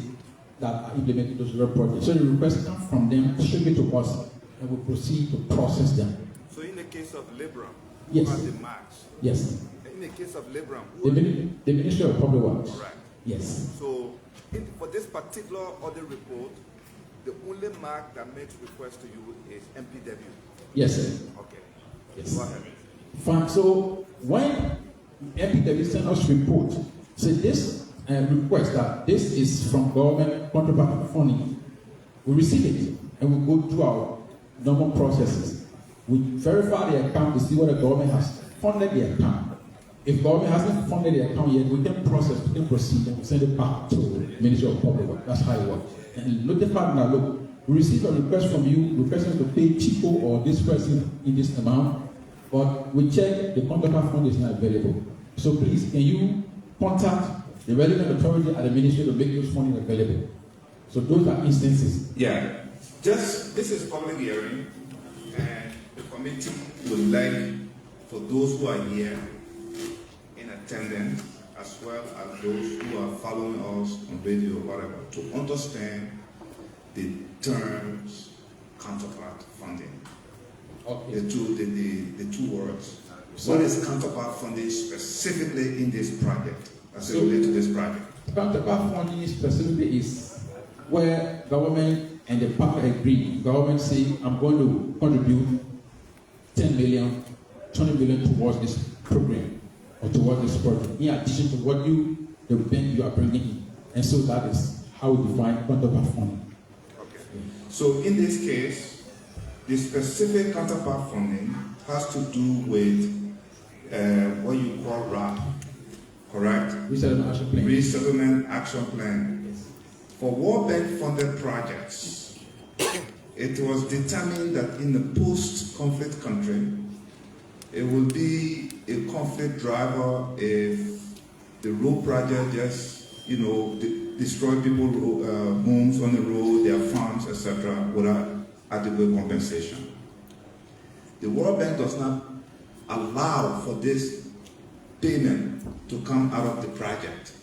that are implementing those projects. So the requests come from them, straight to us, and we proceed to process them. So in the case of Liberia, yes. Who are the MACs? Yes. In the case of Liberia, the Ministry of Public Works. Correct. Yes. So for this particular audit report, the only MAC that makes request to you is MPW. Yes, sir. Okay. Yes. Go ahead. Fine. So when MPW send us report, say this request that this is from government contract funding, we receive it and we go through our normal processes. We verify the account to see whether the government has funded the account. If government hasn't funded the account yet, we can process, we can proceed, and we send it back to the Ministry of Public Works. That's how it works. And notify now, look, we received a request from you, requesting to pay Chico or this person in this amount, but we check the contract fund is not available. So please, can you contact the relevant authority at the ministry to make those funding available? So those are instances. Yeah. Just, this is public hearing, and the committee would like for those who are here in attendance, as well as those who are following us on radio or whatever, to understand the terms counterpart funding. Okay. The two words. So what is counterpart funding specifically in this project, as it relates to this project? Counterpart funding specifically is where government and the partner agree. Government say, I'm going to contribute 10 million, 20 million towards this program or towards this project, in addition to what the bank you are bringing in. And so that is how we define counterpart funding. Okay. So in this case, the specific counterpart funding has to do with what you call RAP, correct? Resettlement Action Plan. Resettlement Action Plan. Yes. For World Bank funded projects, it was determined that in the post-conflict country, it will be a conflict driver if the road project just, destroy people's homes on the road, their farms, etc., without adequate compensation. The World Bank does not allow for this payment to come out of the project.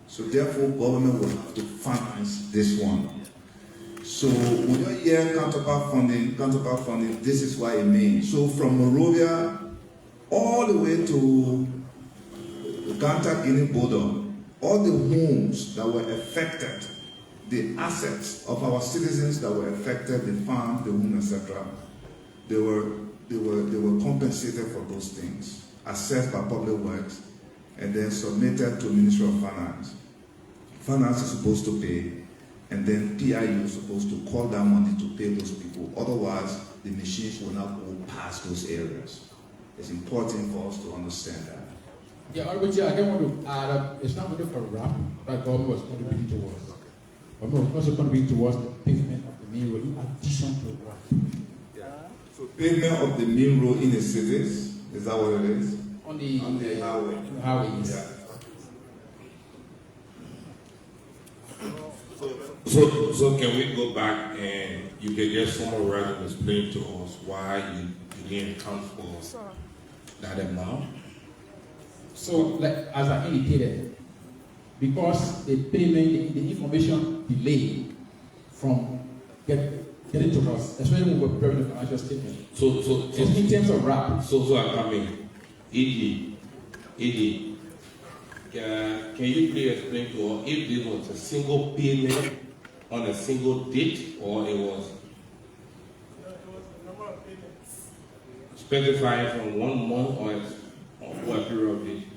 So therefore, government will have to finance this one. So when you hear counterpart funding, this is what it means. So from Monrovia all the way to Ganta Guinea border, all the homes that were affected, the assets of our citizens that were affected, the farms, the homes, etc., they were compensated for those things, assessed by Public Works, and then submitted to Ministry of Finance. Finance is supposed to pay, and then PIU is supposed to call that money to pay those people. Otherwise, the machines will not go past those areas. It's important for us to understand that. Yeah, I don't want to add up, it's not only for RAP that government was contributing towards. Government was also contributing towards the payment of the main road in addition to RAP. Yeah. So payment of the main road in the cities, is that what it is? On the highway. Highways. Yeah. So can we go back and you can just summarize and explain to us why you didn't account for that amount? So, like, as I indicated, because the payment, the information delay from getting to us, especially when we're preparing the financial statement. So in terms of RAP. So I mean, ED, can you please explain to us if this was a single payment on a single date, or it was specified from 1 month or what period of date?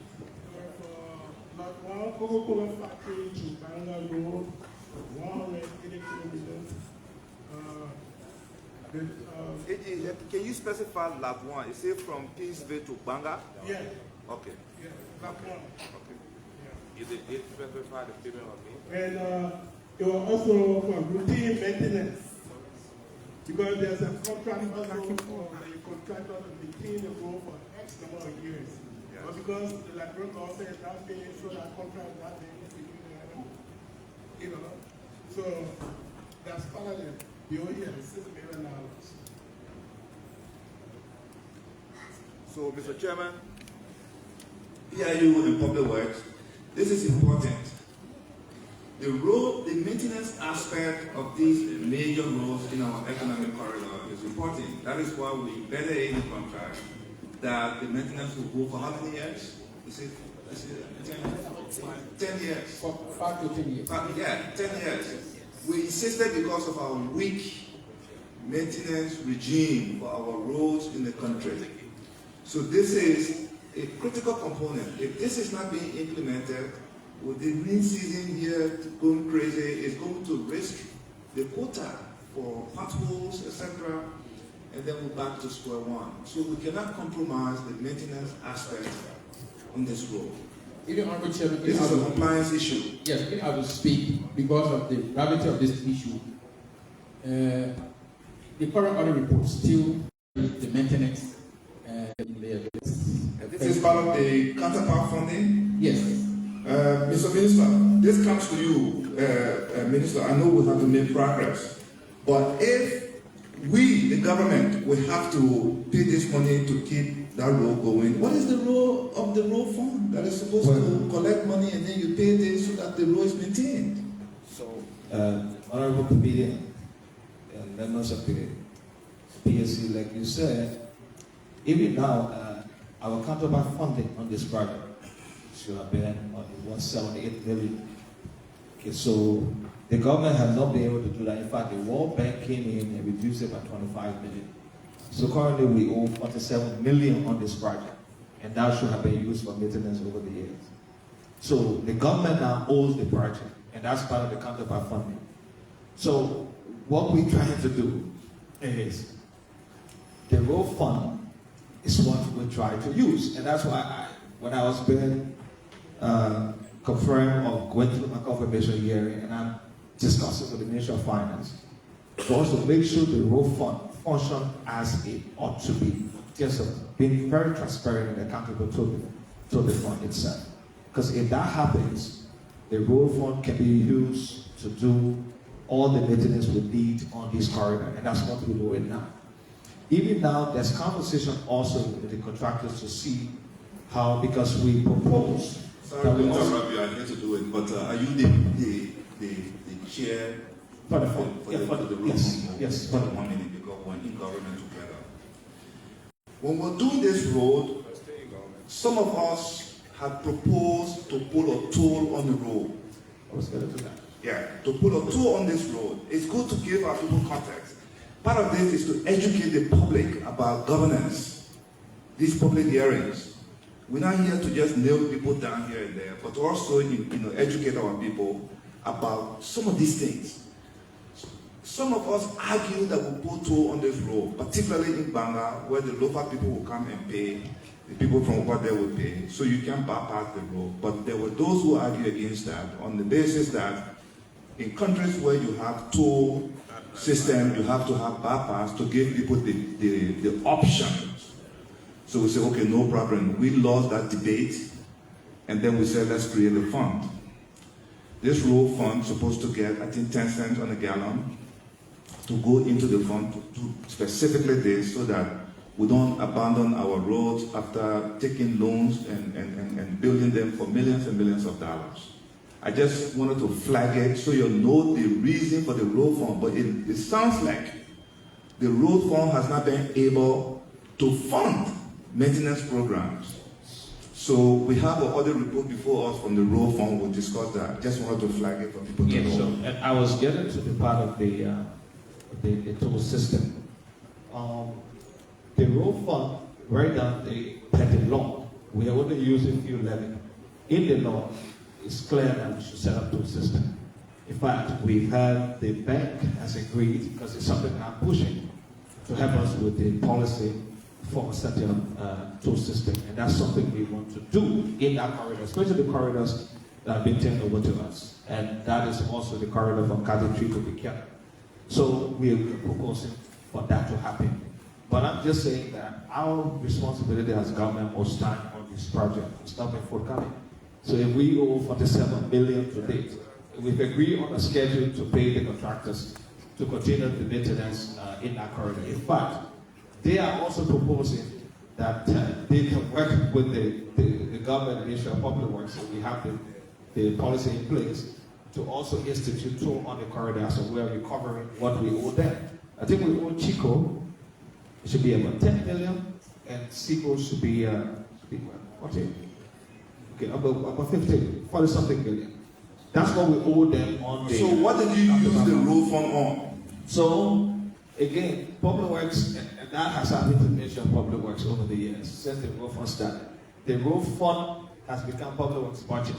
Coca-Cola factory to Banga Road, 180 kilometers. Can you specify lab 1? Is it from Peaceville to Banga? Yeah. Okay. Yeah, lab 1. Okay. Yeah. Is it specified the payment of me? And it was also for routine maintenance. Because there's a contract also for the contractor to maintain the road for X number of years. Yes. But because the Liberia government is not paying, so that contract is not paying, so that's part of the bill here, $6 million. So, Mr. Chairman, PIU and Public Works, this is important. The maintenance aspect of these major roads in our economic corridor is important. That is why we better in the contract that the maintenance will go for how many years? Is it 10 years? 5 to 10 years. 10 years. We insisted because of our weak maintenance regime for our roads in the country. So this is a critical component. If this is not being implemented, with the rain season here going crazy, it's going to risk the quota for potholes, etc., and then we're back to square one. So we cannot compromise the maintenance aspect on this road. Even Honorable Chairman, this is a compliance issue. Yes, if I will speak because of the gravity of this issue. The current audit report still the maintenance in there. This is part of the counterpart funding? Yes. Mr. Minister, this comes to you, Minister. I know we have to make progress, but if we, the government, will have to pay this money to keep that road going, what is the role of the road fund that is supposed to collect money and then you pay this so that the road is maintained? So, Honorable Comedian and members of the PSC, like you said, even now, our counterpart funding on this project should have been on 178 million. Okay, so the government has not been able to do that. In fact, the World Bank came in and reduced it by 25 million. So currently we owe 47 million on this project, and that should have been used for maintenance over the years. So the government now owes the project, and that's part of the counterpart funding. So what we're trying to do is the road fund is what we try to use. And that's why when I was being confirmed or going through my confirmation hearing, and I'm discussing with the Ministry of Finance, for us to make sure the road fund function as it ought to be. Just being very transparent and accountable to the fund itself. Because if that happens, the road fund can be used to do all the maintenance we need on this corridor, and that's what we're doing now. Even now, there's conversation also with the contractors to see how, because we propose. Sorry to interrupt you, I need to do it, but are you the chair for the fund? For the road fund? Yes. For the 1 minute, because we're in government together. When we're doing this road, some of us had proposed to put a toll on the road. I was going to do that. Yeah, to put a toll on this road. It's good to give our people context. Part of this is to educate the public about governance, these public hearings. We're not here to just nail people down here and there, but to also educate our people about some of these things. Some of us argue that we put toll on this road, particularly in Banga, where the local people will come and pay, the people from over there will pay, so you can bypass the road. But there were those who argue against that on the basis that in countries where you have toll system, you have to have bypass to give people the options. So we say, okay, no problem. We lost that debate, and then we said, let's create a fund. This road fund is supposed to get, I think, 10 cents on a gallon to go into the fund to do specifically this, so that we don't abandon our roads after taking loans and building them for millions and millions of dollars. I just wanted to flag it so you know the reason for the road fund, but it sounds like the road fund has not been able to fund maintenance programs. So we have an audit report before us from the road fund. We'll discuss that. Just wanted to flag it for people to know. So, and I was getting to the part of the toll system. The road fund, right now, per the law, we are only using fuel levy. In the law, it's clear that we should set up toll system. In fact, we've had the bank has agreed, because it's something I'm pushing, to help us with the policy for setting up toll system. And that's something we want to do in that corridor, especially the corridors that have been turned over to us. And that is also the corridor from Kati Tree to Bikia. So we are proposing for that to happen. But I'm just saying that our responsibility as government will stand on this project. It's not been forthcoming. So if we owe 47 million to date, we've agreed on a schedule to pay the contractors to continue the maintenance in that corridor. In fact, they are also proposing that they can work with the government Ministry of Public Works, so we have the policy in place to also institute toll on the corridor, so we are recovering what we owe them. I think we owe Chico, it should be about 10 million, and Seco should be, about 40 something million. That's what we owe them on the... So what did you use the road fund on? So, again, Public Works, and that has happened to the Ministry of Public Works over the years, since the road fund started. The road fund has become Public Works budget.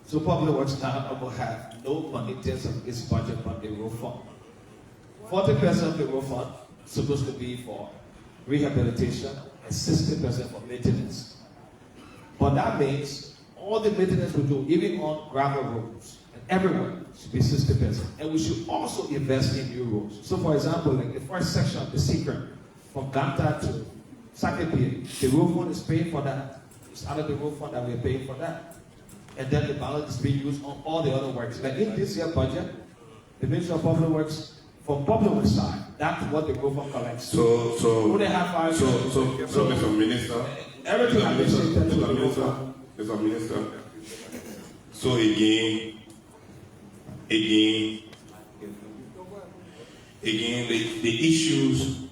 So Public Works now will have no money in terms of its budget but the road fund. 40% of the road fund is supposed to be for rehabilitation and 60% for maintenance. But that means all the maintenance we do, even on gravel roads and everywhere, should be 60%. And we should also invest in new roads. So for example, like the first section of the secret from Ganta to Sakepie, the road fund is paying for that. It's out of the road fund that we're paying for that. And then the balance is being used on all the other works. Like in this year budget, the Ministry of Public Works, from Public Works side, that's what the road fund collects. So, Mr. Minister, everything has been shifted to the road fund. Mr. Minister, so again, the issues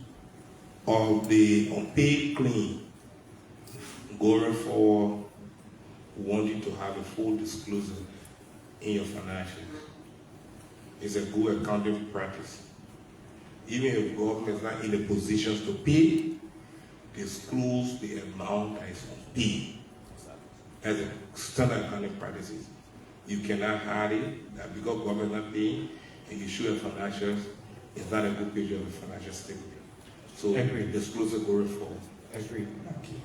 of the unpaid claim going forward, we want you to have a full disclosure in your financials. It's a good accounting practice. Even if government is not in a position to pay, disclose the amount that is unpaid. As a standard accounting practices. You cannot hide it, that because government is not paying, and you show your financials, it's not a good page of a financial statement. So disclosure going forward. Agreed. Thank you.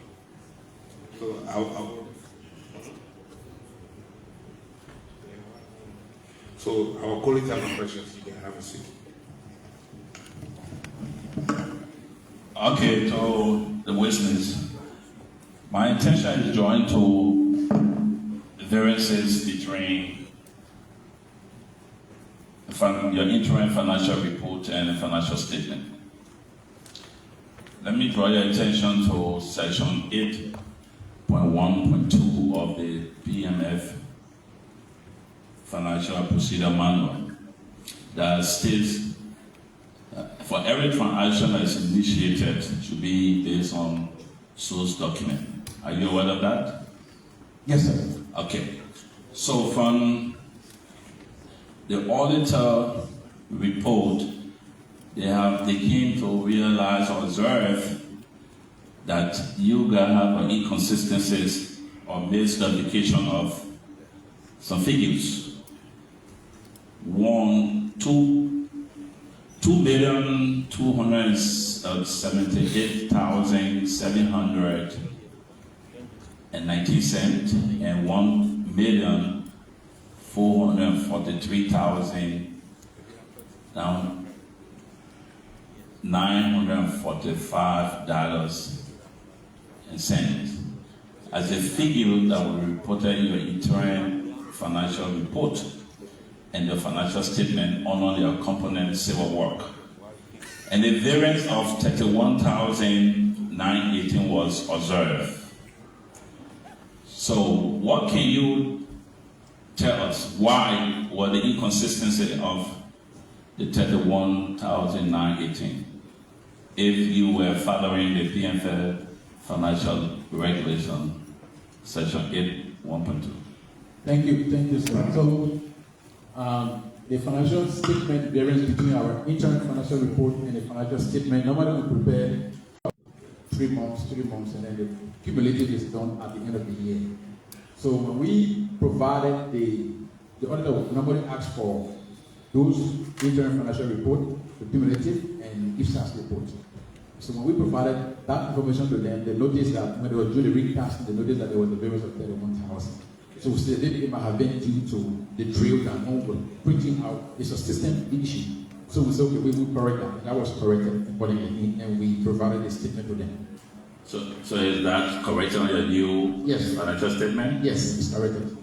So our colleagues have no questions. You can have a seat. Okay, to the witness. My intention is joined to variances between your interim financial report and the financial statement. Let me draw your attention to section 8.1.2 of the PMF Financial Procedure Manual that states for every transaction that is initiated should be based on source document. Are you aware of that? Yes, sir. Okay. So from the auditor report, they came to realize or observe that you guys have inconsistencies or miscalculation of some figures. 2,278,719 and 1,443,000 down $945.00 as a figure that will be reported in your interim financial report and the financial statement on your component civil work. And the variance of 31,918 was observed. So what can you tell us? Why were the inconsistency of the 31,918 if you were following the PMF financial regulation section 8.1.2? Thank you, sir. So the financial statement variance between our interim financial report and the financial statement, normally we prepare 3 months, and then the cumulative is done at the end of the year. So when we provided the auditor normally asks for those interim financial report, the cumulative, and IFSAS report. So when we provided that information to them, they noticed that when they were doing the recast, they noticed that there was a variance of 31,000. So we said it might have been due to the drill down on printing out. It's a system issue. So we said, okay, we will correct that. And that was corrected accordingly, and we provided a statement to them. So is that corrected on your new financial statement? Yes, it's corrected.